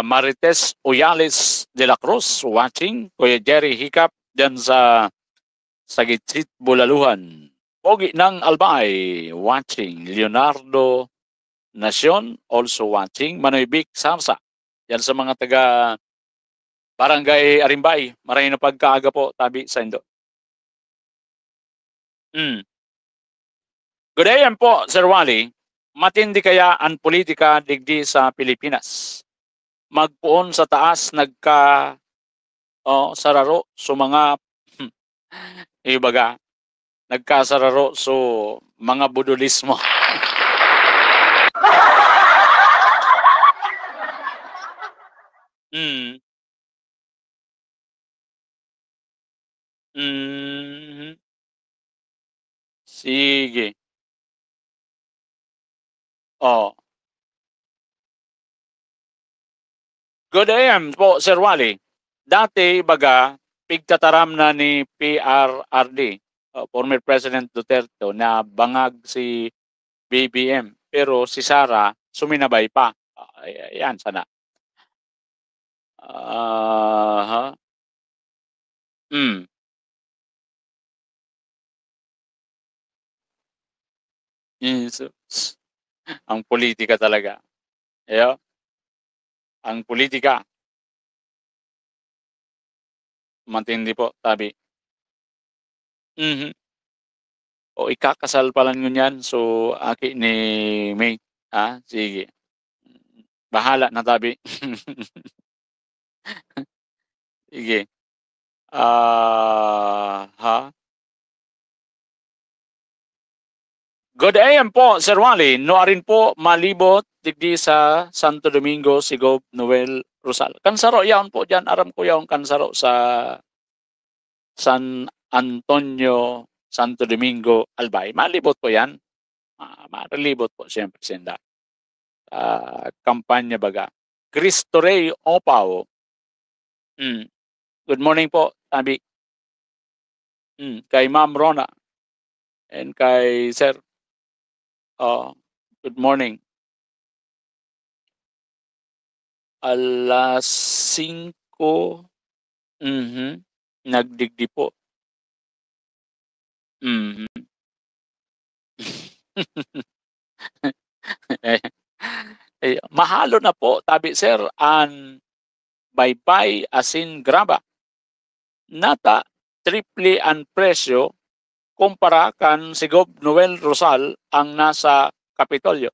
Marites Uyales de la Cruz watching. Kuya Jerry Hiccup dyan sa Gitsit, Bulaluhan. Pogi ng Albay watching. Leonardo Nacion also watching. Manoy Vic Samsa yan sa mga taga Barangay Arimbay. Maraming na pagkaaga po tabi sa Indo. Good day po Sir Wally. Matindi kaya ang politika digdi sa Pilipinas? Magpuon sa taas sararo so mga ibaga nagkasararo so mga budulismo. Sige. Good AM po, Sir Wally. Dati, baga, pigtataram na ni PRRD, former President Duterte, na bangag si BBM. Pero si Sara, suminabay pa. Yan, sana. Ang politika talaga. Ang politika. Matindi po, tabi. O ikakasal pala nyo yan. So, aki ni May. Sige. Bahala na tabi. Sige. Good AM po, Sir Wally. Noarin po malibot digdi sa Santo Domingo, Sigob, Noel, Rosal. Kansaro yaon po dyan. Aram ko yaon kansaro sa San Antonio, Santo Domingo, Albay. Malibot po yan. Malibot po siyempre senda. Kampanya baga. Cristo Rey Opaw. Good morning po, Tabi. Kay Ma'am Rona. And kay Sir. Good morning. Alas 5. Nagdigdi po. Mahalo na po, Tabi Sir, an baybay asin graba. Nata triple ang presyo kumpara kan Sigob Noel Rosal ang nasa Kapitolyo.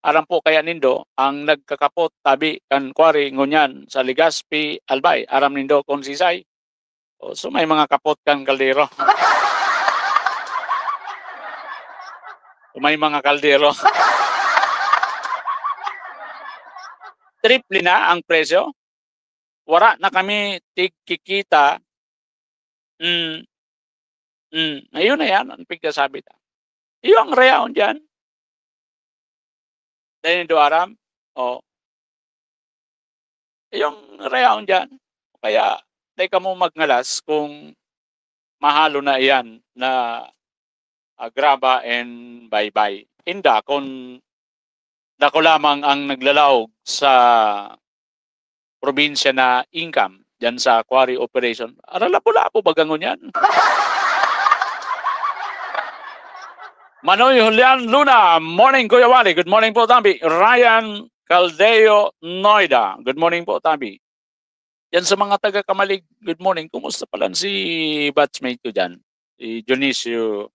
Aram po kaya nindo ang nagkakapot tabi kan kwari ngunyan sa Legazpi Albay. Aram nindo kung sisay. So may mga kapot kan kaldero. May mga kaldero. Triple na ang presyo. Wala na kami tigkikita. Ayun na yan, ang pigkasabi ta. Yung reaon dyan. Dahil do aram, yung reaon dyan. Kaya, dahil ka mo magngalas kung mahalo na yan na graba and bye-bye. Hinda, kung dako lamang ang naglalaog sa probinsya na income dyan sa quarry operation. Aralapo-lapo bagangon yan. Manoy Julian Luna, morning Kuya Wally. Good morning po, Tabi. Ryan Caldeo Noida. Good morning po, Tabi. Yan sa mga taga-Kamalig, good morning. Kumusta pala si batchmate ko dyan? Si Dionisio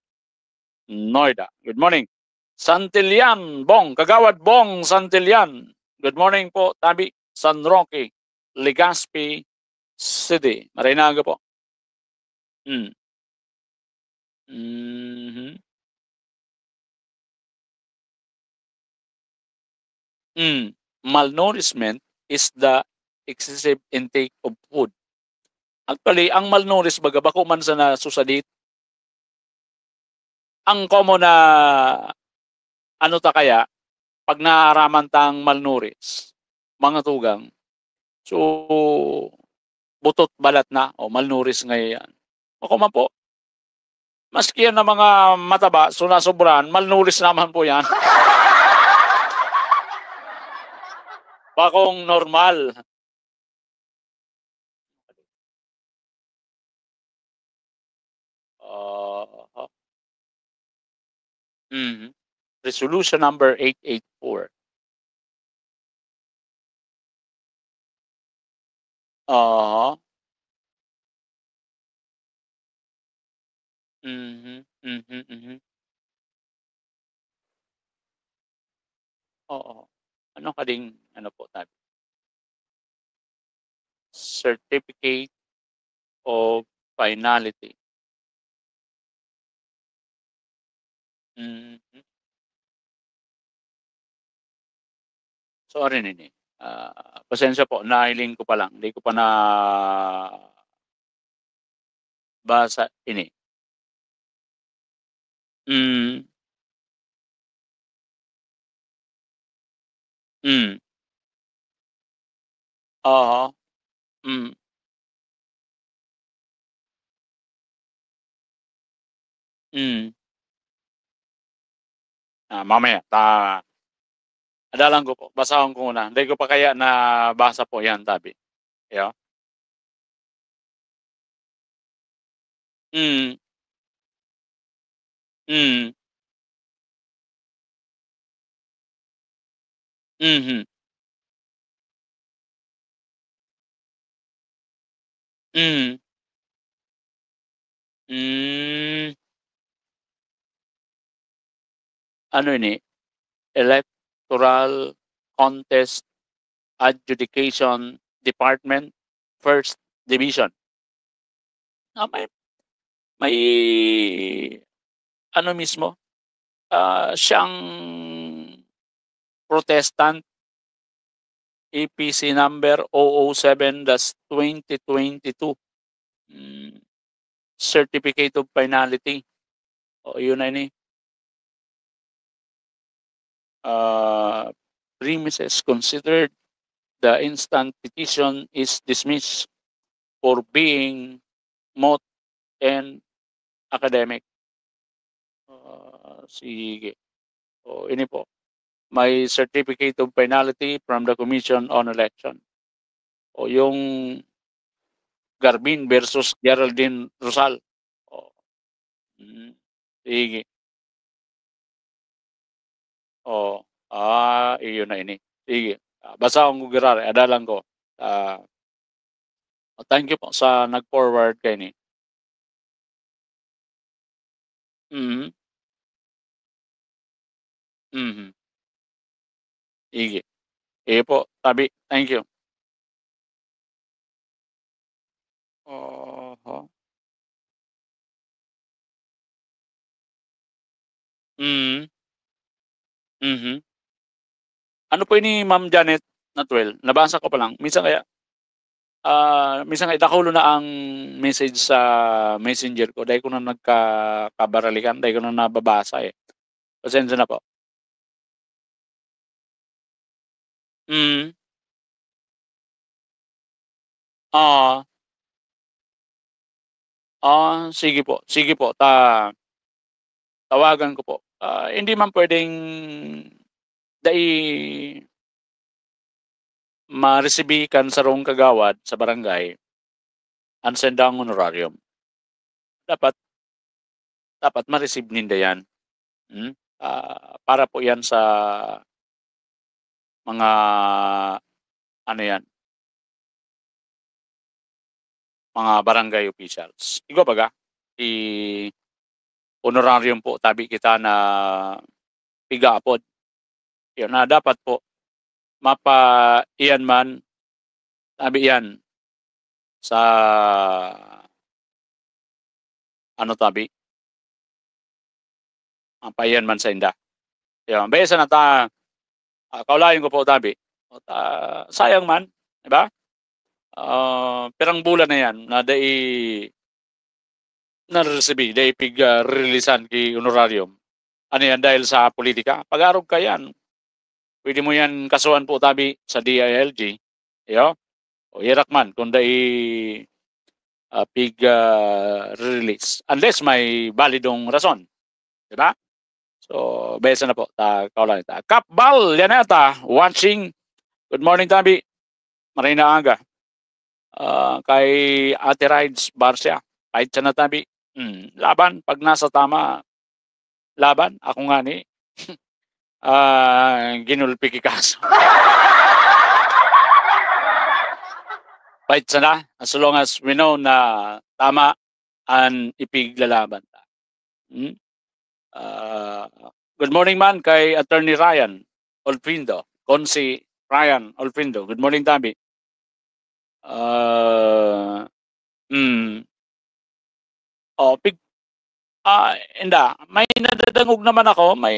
Noida. Good morning. Santillan Bong, Kagawad Bong Santillan. Good morning po, Tabi. San Roque, Legazpi City. Marinaga po. Malnourishment is the excessive intake of food. Actually, ang malnourished baga bako man sa nasusadit. Ang common na ano ta kaya pag naaraman tang malnourished, mga tugang. So butot balat na o malnourished ngayon. Ako man po. Maski yan na mga mataba, so nasobran, malnourished naman po yan. Bakong normal. Resolution number 884. Oo. Ano kading ano po tayo? Certificate of finality. Sorry nini. Pasensya po, nahiling ko pa lang. Hindi ko pa na basa ini. Oo. Mamaya, adalan ko po, basahan ko muna. Hindi ko pa kaya na basa po yan, Tabi. Yeah. Ano ini? Electoral Contest Adjudication Department, First Division. May ano mismo? siyang protestant, EPC number 007-2022. Certificate of finality. O yun na ini. Premises considered, the instant petition is dismissed for being moot and academic. Sige. O ini po. May certificate of finality from the Commission on Election. O yung Garbin versus Geraldine Rosal. O, sige. O, iyon na ini. Sige. Basa akong gugirar, adalan ko. Thank you po sa nag-forward kay ni. Sige. Sige po, tabi. Thank you. Ano po ini Ma'am Janet Natwell? Nabasa ko pa lang. Minsan kaya dakulo na ang message sa messenger ko dahil ko na nagkabaralikan, dahil ko na nababasa eh. Pasensya na po. Sige po. Sige po. Tawagan ko po. Hindi man pwedeng ma-resibikan sa rong kagawad sa barangay ang sendang honorarium. Dapat ma-receive ninda yan. Para po yan sa mga ano yan, mga barangay officials. Igo baga, honorarium po tabi kita na pigaapod. Yun na dapat po iyan man tabi yan sa ano tabi iyan man sa inda. Yun, besa na kaulayan ko po tabi. Sayang man, di ba? Pirang bulan na yan na na-receive, releasean kay honorarium. Ano yan, dahil sa politika? Pag-arog ka yan, pwede mo yan kasuhan po tabi sa DILG. Yo? O hirak man, kung release. Unless may validong rason. Diba? So, besa na po. Kaulayan. Kapbal, Yaneta, watching. Good morning, tabi. Marina aga. Kay Ate Rides Barcia. Kahit siya na tabi. Laban, pag nasa tama, laban, ako nga ni, ginulpi kikaso. Kahit siya na, as long as we know na tama ang ipiglalaban. Good morning man kay Attorney Ryan Olfindo, Consi Ryan Olfindo. Good morning, tabi. May nadadangog naman ako, may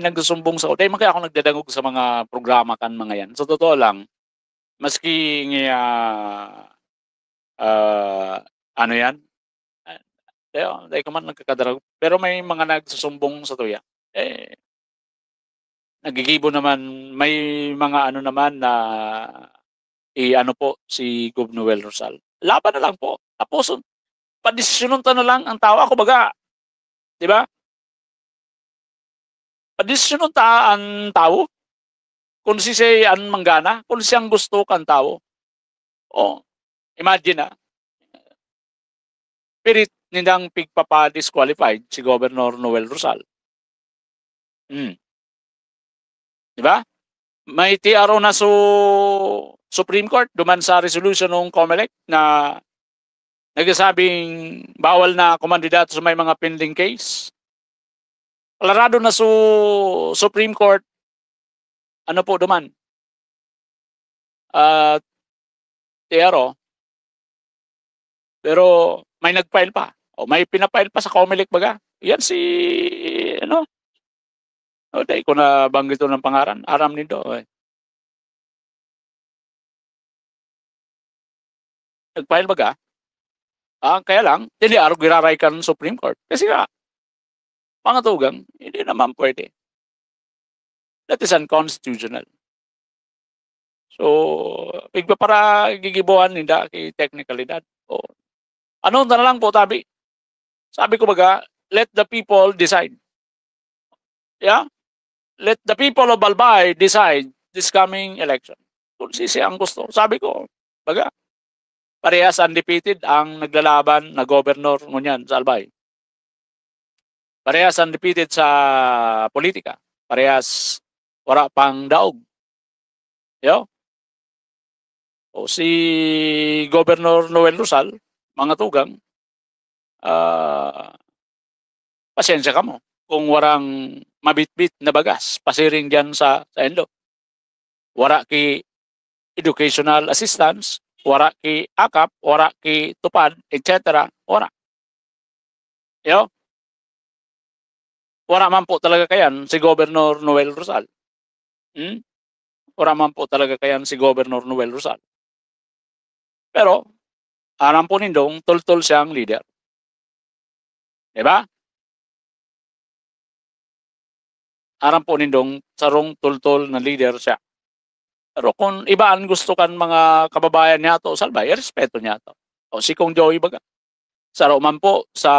nagsusumbong sa dahil kaya ako nagdadangog sa mga programa kan mga yan. So totoo lang, maski ano yan, dahil ka man nagkakadarag, pero may mga nagsusumbong sa tuya. Nagigibo naman, may mga ano naman na ano po si Gov. Rosal. Laban na lang po. Tapos padesisyonon ta na lang ang tao. Ako baga, di ba? Padesisyonon ta ang tao. Kung siya ang manggana, kung siyang gusto kan tao. Imagine na. Pirit nindang pigpapa-disqualified si Governor Noel Rosal. Di ba? May TRO na Supreme Court duman sa resolution ng COMELEC na nagsasabing bawal na kumandidato sa may mga pending case. Klarado na Supreme Court, ano po duman? TRO. Pero may nag-file pa. O may pinapile pa sa COMELEC baga. Yan si O, dahil ko na banggit ng pangaran, aram nito. Nag-file baga? Kaya lang, hindi araw giraray ka ng Supreme Court. Kasi nga, mga tugang, hindi naman pwede. That is unconstitutional. So, pigba para gigibuhan nila kay technicalidad. O, ano na lang po, tabi? Sabi ko baga, let the people decide. Yeah? Let the people of Albay decide this coming election. Kung sisi ang gusto. Sabi ko, baga, parehas undefeated ang naglalaban na governor ngunyan sa Albay. Parehas undefeated sa politika. Parehas wala pang daog. Yo? O si Governor Noel Rosal, mga tugang, pasensya ka mo kung warang mabitbit na bagas, pasiring dyan sa endo. Wara ki educational assistance, wara ki akap, wara ki tupad, etc. Wara. Yo? Wara man po talaga kayan si Governor Noel Rosal. Wara man po talaga kayan si Governor Noel Rosal. Pero, alam po nindong, tultol siyang leader. Diba? Aram po nindong, sarong tultol na leader siya. Pero kung ibaan gusto kan mga kababayan niya to, salbay, respeto niya to. O si Kong Joey baga. Saro man po sa,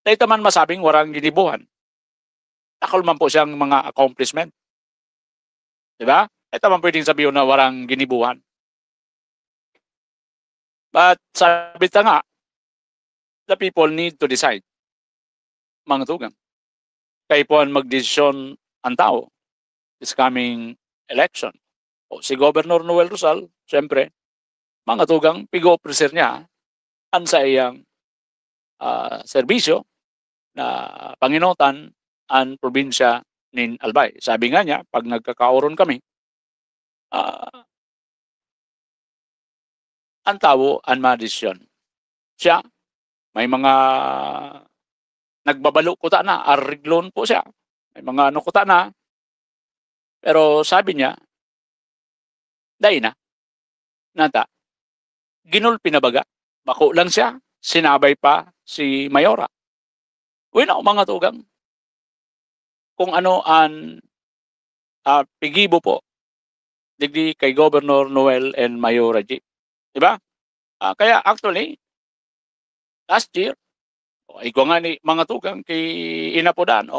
dahil man masabing warang ginibuhan. Takol man po siyang mga accomplishment. Diba? Ito man pwedeng sabihin na warang ginibuhan. But sabi ta nga, the people need to decide. Mga tugang. Kaya po ang magdesisyon ang tao this coming election. O si Governor Noel Rosal, siyempre, mga tugang, pigo-preser niya ang sa iyang serbisyo na Panginotan ang probinsya nin Albay. Sabi nga niya, pag nagkakauron kami, ang tao ang madesisyon. Siya, may mga nagbabalo ko ta na, ariglon po siya. May mga ano ko ta na. Pero sabi niya, dahil na, nata, ginulpi na baga, bako lang siya, sinabay pa si Mayora. Uy na, mga tugang, kung ano ang pigibo po, digdi kay Governor Noel and Mayora G. Diba? Kaya actually, last year, ikaw nga ni mga tugang kay Inapodan,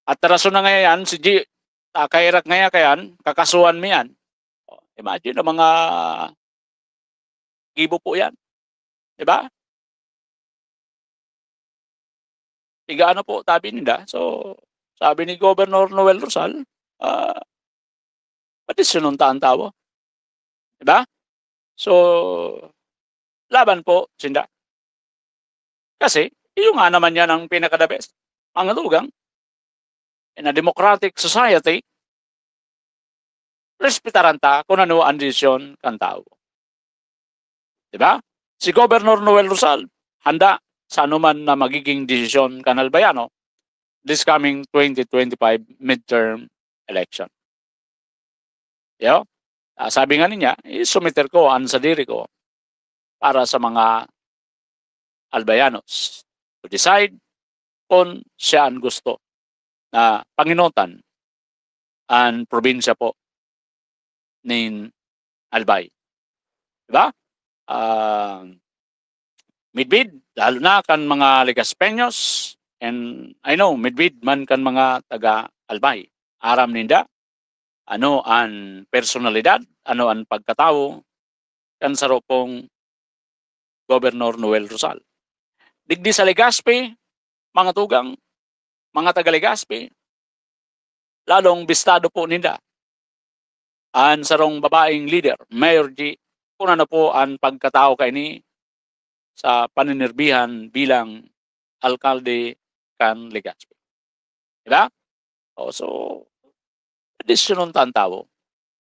at raso na ngayon, si G, kairak ngayon kayan, kakasuhan mo yan. Imagine, ang mga gibo po yan. Diba? Ano po, tabi nila. So, sabi ni Governor Noel Rosal, pati sinuntaan tao. Diba? So, laban po, sinda. Kasi, yung nga naman yan ang pinaka-the best. Ang tugang, in a democratic society, respetaran ta kung ano ang desisyon kan tao. Diba? Si Governor Noel Rosal, handa sa anuman na magiging desisyon kan Albayano this coming 2025 midterm election. Yo? Sabi nga niya, isumiter ko ang sadiri ko para sa mga Albayanos to decide kung siya ang gusto na Panginotan ang probinsya po nin Albay. Diba? Midbid, lalo na kan mga Legaspeños, and I know, midbid man kan mga taga Albay. Aram ninda, ano ang personalidad, ano ang pagkatao, kan saropong Governor Noel Rosal. Digdi sa Legazpi, mga tugang, mga taga Legazpi, lalong bistado po ninda ang sarong babaeng leader, Mayor G, kung ano po ang pagkatao kay ni sa paninirbihan bilang alkalde kan Legazpi. Diba? So, desisyon ng tao,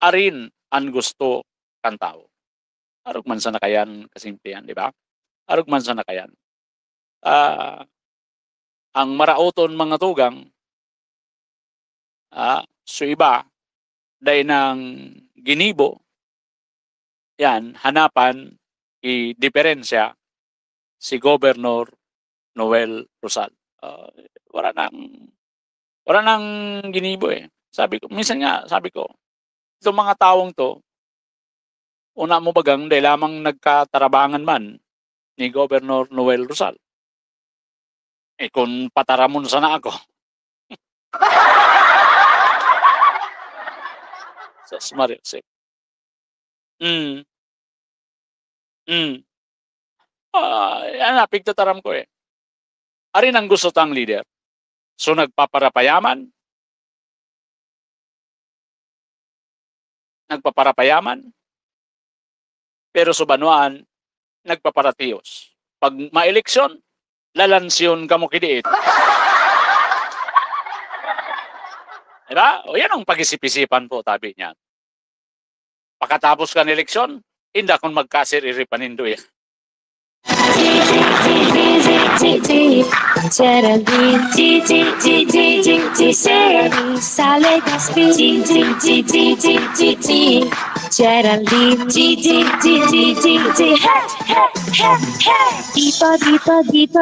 arin ang gusto kan tao. Arog man sa nakayan, kasimplihan, di ba? Arog man sa nakayan. Ang marauton mga tugang, So iba, dahil ng ginibo, yan, hanapan, i-diferensya si Governor Noel Rosal. Wala nang ginibo eh. Minsan nga, sabi ko, itong mga taong to, una mo bagang dahil lamang nagkatarabangan man ni Governor Noel Rosal. Kung pataramon sana ako. So, smart sip. Yan, pigtataram ko eh. Arin ang gusto tang leader. So, nagpaparapayaman, pero subanuan, nagpaparatiyos. Pag ma-eleksyon, lalansyon ka mo kidiit. Diba? O yan ang pag-isip-isipan po, tabi niyan. Pagkatapos ka ng eleksyon, hindi akong magkasir iripanindo yan.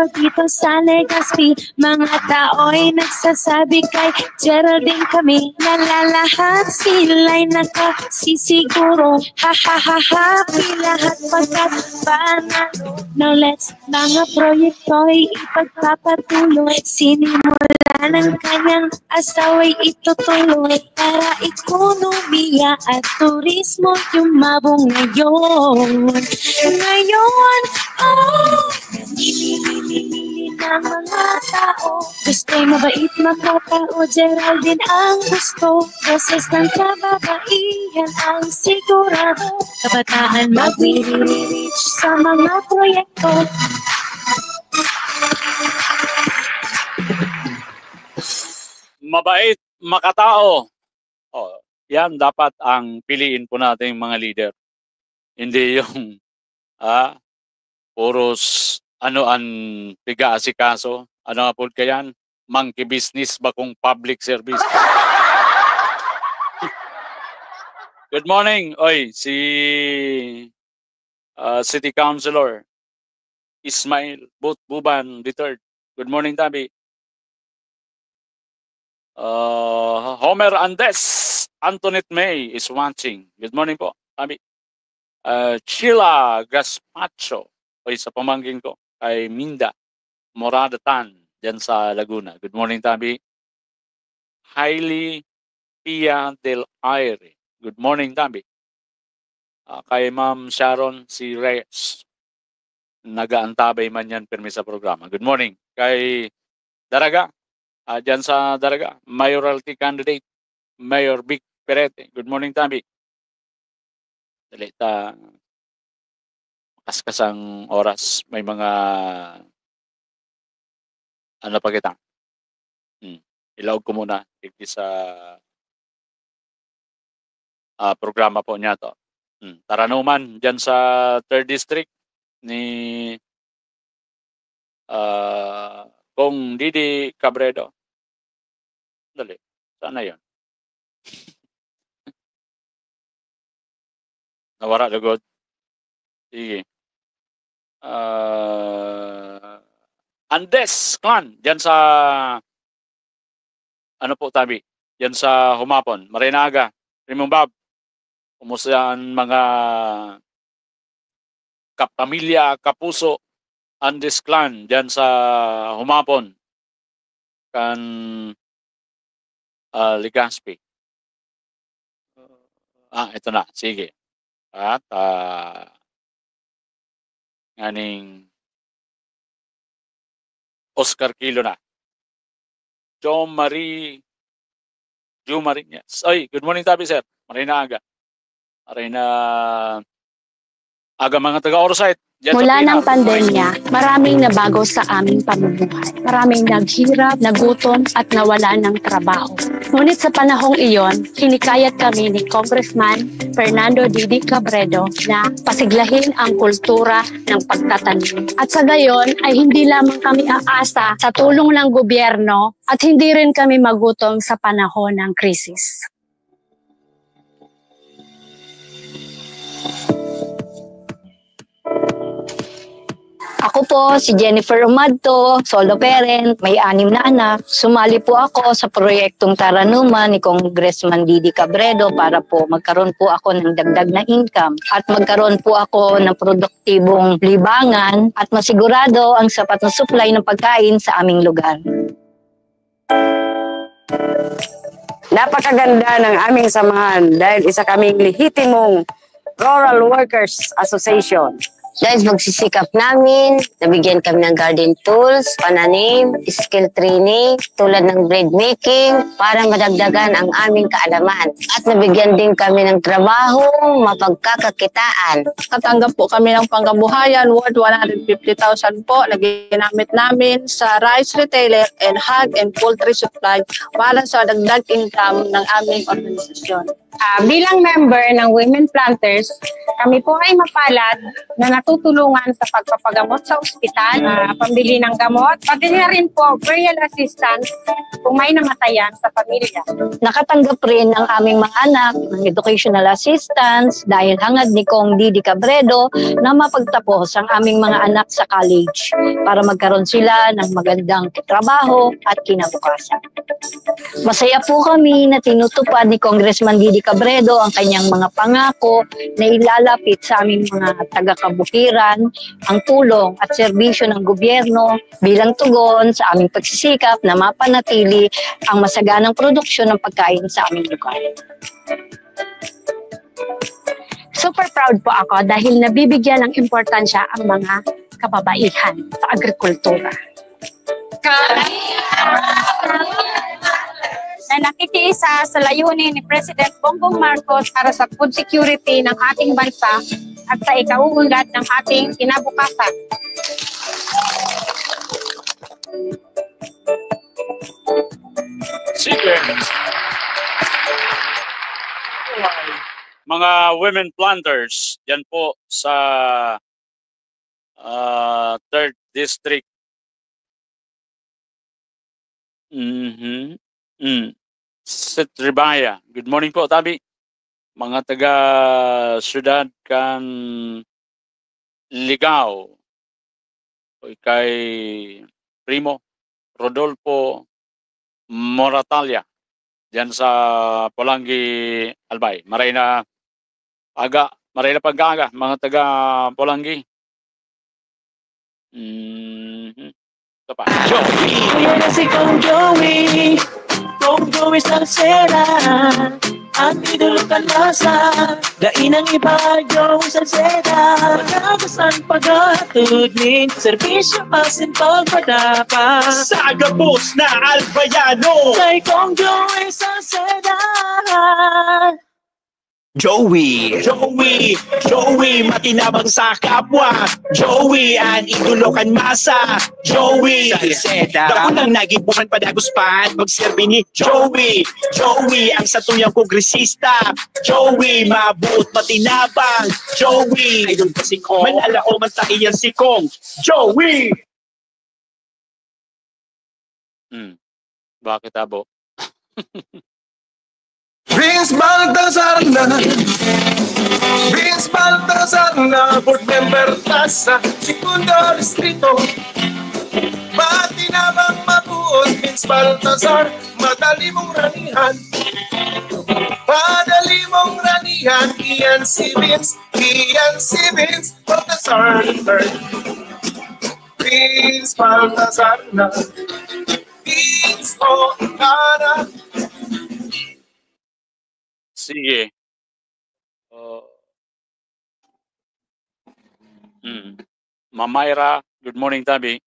Dito sa Legazpi, mga tao'y nagsasabi kay Geraldine kami nalalahat, sila'y nakasisiguro, happy lahat pagkat panalo. Now let's mga proyekto'y ipagpapatuloy, sinimula ng kanyang asawa'y itutuloy para ekonomiya at turismo yumabong ngayon. Namimili ng mga tao, gusto'y mabait makatao, Geraldine ang gusto, boses ng kababaihan ang sigurado, kabataan mag-reach sa mga proyekto. Mabait, makatao. Yan dapat ang piliin po natin mga leader. Hindi yung puros an piga-asikaso. Ano nga po kayan? Monkey business ba kung public service? Good morning. Si City Councilor Ismail Buban III. Good morning, Tabi. Homer Andes, Antoinette May is watching. Good morning po, Tabi. Sheila Gaspacho, sa pamangkin ko, kay Minda Moradatan, dyan sa Laguna. Good morning, Tabi. Hailey Pia Del Aire. Good morning, Tabi. Kay Ma'am Sharon C. Reyes. Nagaantabay man yan permi sa programa. Good morning. Kay Daraga, dyan sa Daraga, mayoralty candidate, Mayor Vic Perete. Good morning, Tabi. Dalita, kaskasang oras, may mga ano pa kita. Ilawag ko muna sa programa po niya to. Taranuman, dyan sa 3rd District ni Kong Didi Cabredo. Dali, sana yun. Nawara lagod. Sige. Andes Clan, dyan sa ano po, Tabi? Dyan sa Humapon, Marinaga, Rimumbab. Kumusta ang mga kapamilya, kapuso, Andes Clan, dyan sa Humapon, kan Legazpi. Ito na, sige. At nganing Oscar Kilo na. Jo Marie, yes. Good morning, Tabi, sir. Marinaga. Aga mga taga-Orosite. Mula ng pandemya, maraming nabago sa aming pamumuhay. Maraming naghirap, nagutom at nawala ng trabaho. Ngunit sa panahong iyon, hinikayat kami ni Congressman Fernando Didi Cabredo na pasiglahin ang kultura ng pagtatanim. At sa gayon ay hindi lamang kami aasa sa tulong ng gobyerno at hindi rin kami magutom sa panahon ng krisis. Ako po si Jennifer Umadto, solo parent, may 6 na anak. Sumali po ako sa proyektong Taranuman ni Congressman Didi Cabredo para po magkaroon po ako ng dagdag na income at magkaroon po ako ng produktibong libangan at masigurado ang sapat na supply ng pagkain sa aming lugar. Napakaganda ng aming samahan dahil isa kaming lehitimong Rural Workers Association. Dahil magsisikap namin, nabigyan kami ng garden tools, pananim, skill training, tulad ng bread making, para madagdagan ang aming kaalaman. At nabigyan din kami ng trabaho, mapagkakakitaan. Katanggap po kami ng pangkabuhayan worth 150,000 po na ginamit namin sa rice retailer and hog and poultry supply para sa dagdag income ng aming organisasyon. Bilang member ng Women Planters, kami po ay mapalad na natutulungan sa pagpapagamot sa ospital, pambili ng gamot, pati na rin po burial assistance kung may namatayan sa pamilya. Nakatanggap rin ang aming mga anak ng educational assistance dahil hangad ni Kong Didi Cabredo na mapagtapos ang aming mga anak sa college para magkaroon sila ng magandang trabaho at kinabukasan. Masaya po kami na tinutupad ni Congressman Didi Cabredo ang kanyang mga pangako na ilalapit sa aming mga taga-kabukiran ang tulong at serbisyo ng gobyerno bilang tugon sa aming pagsisikap na mapanatili ang masaganang produksyon ng pagkain sa aming lugar. Super proud po ako dahil nabibigyan ng importansya ang mga kababaihan sa agrikultura. Na nakikiisa sa layunin ni President Bongbong Marcos para sa food security ng ating bansa at sa ikauunlad ng ating kinabukasan. Sige. Mga women planters, yan po sa 3rd District. Setribaya. Good morning po, Tabi. Mga taga Syudad kan Ligao. Kay Primo Rodolfo Moratalia. Diyan sa Polangi, Albay. Maray na pag-aga, mga taga Polangi. Ito pa. Yan si Kong Joey, Kong Joey Salceda, ang idolo ka nasa, dainang iba Joey Salceda, magagasan pag-atod nin, serbisyo asin pagpadapa, sagabos na albayano, kay Kong Joey Salceda. Joey, makinabang sa kapwa. Joey, ang idolo kan masa. Joey, Salceda, dako nang nagibukan padaguspan magserbi ni Joey. Joey, ang satuyang kongresista. Joey, mabuot matinabang. Joey, idol ko si Kong, malala ko man takiyan si Kong. Joey! Bakit abo? Vince Baltazar na board member tasa segundo distrito. Matinabang mabuot Vince Baltazar, madali mong ranihan. Iyan si Vince Baltazar III. Vince Baltazar na Vince O'Hara. Sige. Mamayra, good morning, Tabi.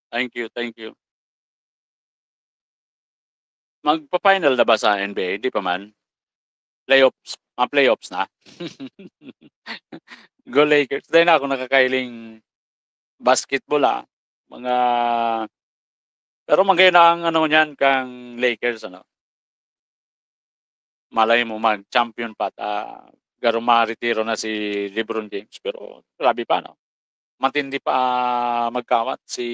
Thank you. Magpa-final na ba sa NBA? Hindi pa man. Playoffs na. Go Lakers. Dahil na ako nakakailing basketball Mga Pero magay na ang ano niyan kang Lakers ano. Malay mo mag-champion pa garo ma-retiro na si LeBron James pero grabe pa no. Matindi pa magkawat si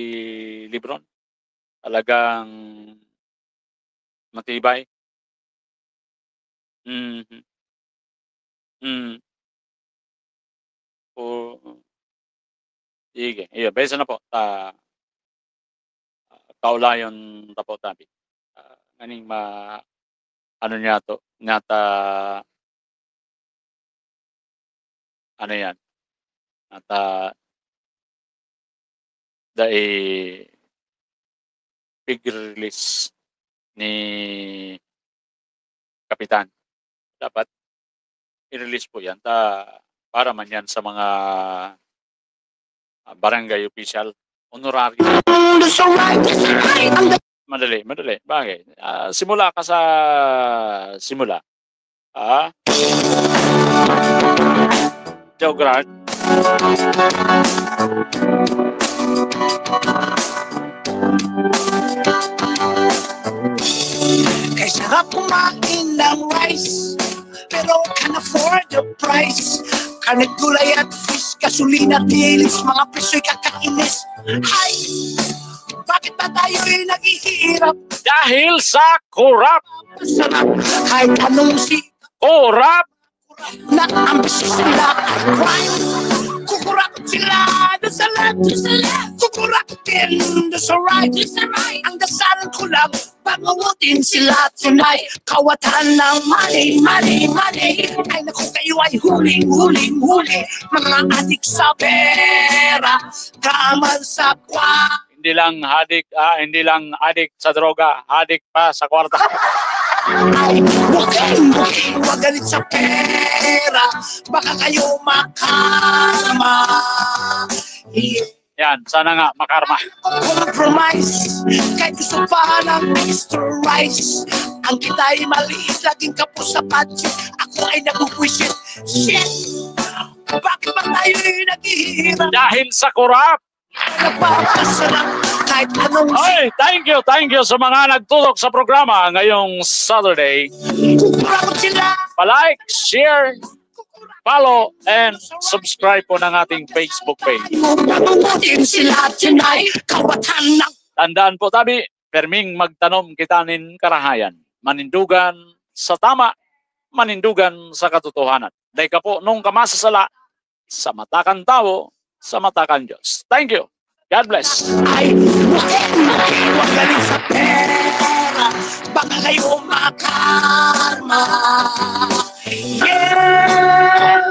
LeBron. Talagang matibay. Mhm. Sige. Iya, besa na po. Kaulayon ta po tabi. Nganing ano niya to, ano yan, big release ni Kapitan. Dapat i-release po yan para man yan sa mga barangay official, honorary. Madali. Bagay. Simula ka sa simula. Joe Grant. Kay sarap kumain ng rice, pero can afford the price. Karne gulay at fish, gasolina, dilis, mga presyo'y kakainis. Hay! Bakit ba tayo'y naghihirap? Dahil sa korap. Sarap, kahit anong korap na ambisyon sila ay crime. Kukurakot sila doon sa left, kukurakot din doon sa right. Ang dasalan ko lang, pangungutin sila tonight. Kawatan ng money. Ay naku, kayo ay huli. Mga adik sa pera, kaman sa kwa. Hindi lang adik sa droga, adik pa sa kwarta. Ay, wag galit sa pera, baka kayo makarma. Yan, sana nga makarma. Compromise, kahit gusto pa ng extra rice. Ang kita'y maliit, laging kapos sa budget. Ako ay nag-wish it. Shit! Bakit ba tayo'y naghihirap? Dahil sa korap. Napapasarap kahit anong... Ay, thank you sa mga nagtulog sa programa ngayong Saturday. Pa-like, share, follow, and subscribe po ng ating Facebook page. Tandaan po tabi, perming magtanom kitanin karahayan. Manindugan sa tama, manindugan sa katotohanan. Dahil ka po nung kamasasala, sa matakan tao, sa matakan Diyos. Thank you. God bless. Ay, wag galing sa pera, baka kayo makarma. Yeah!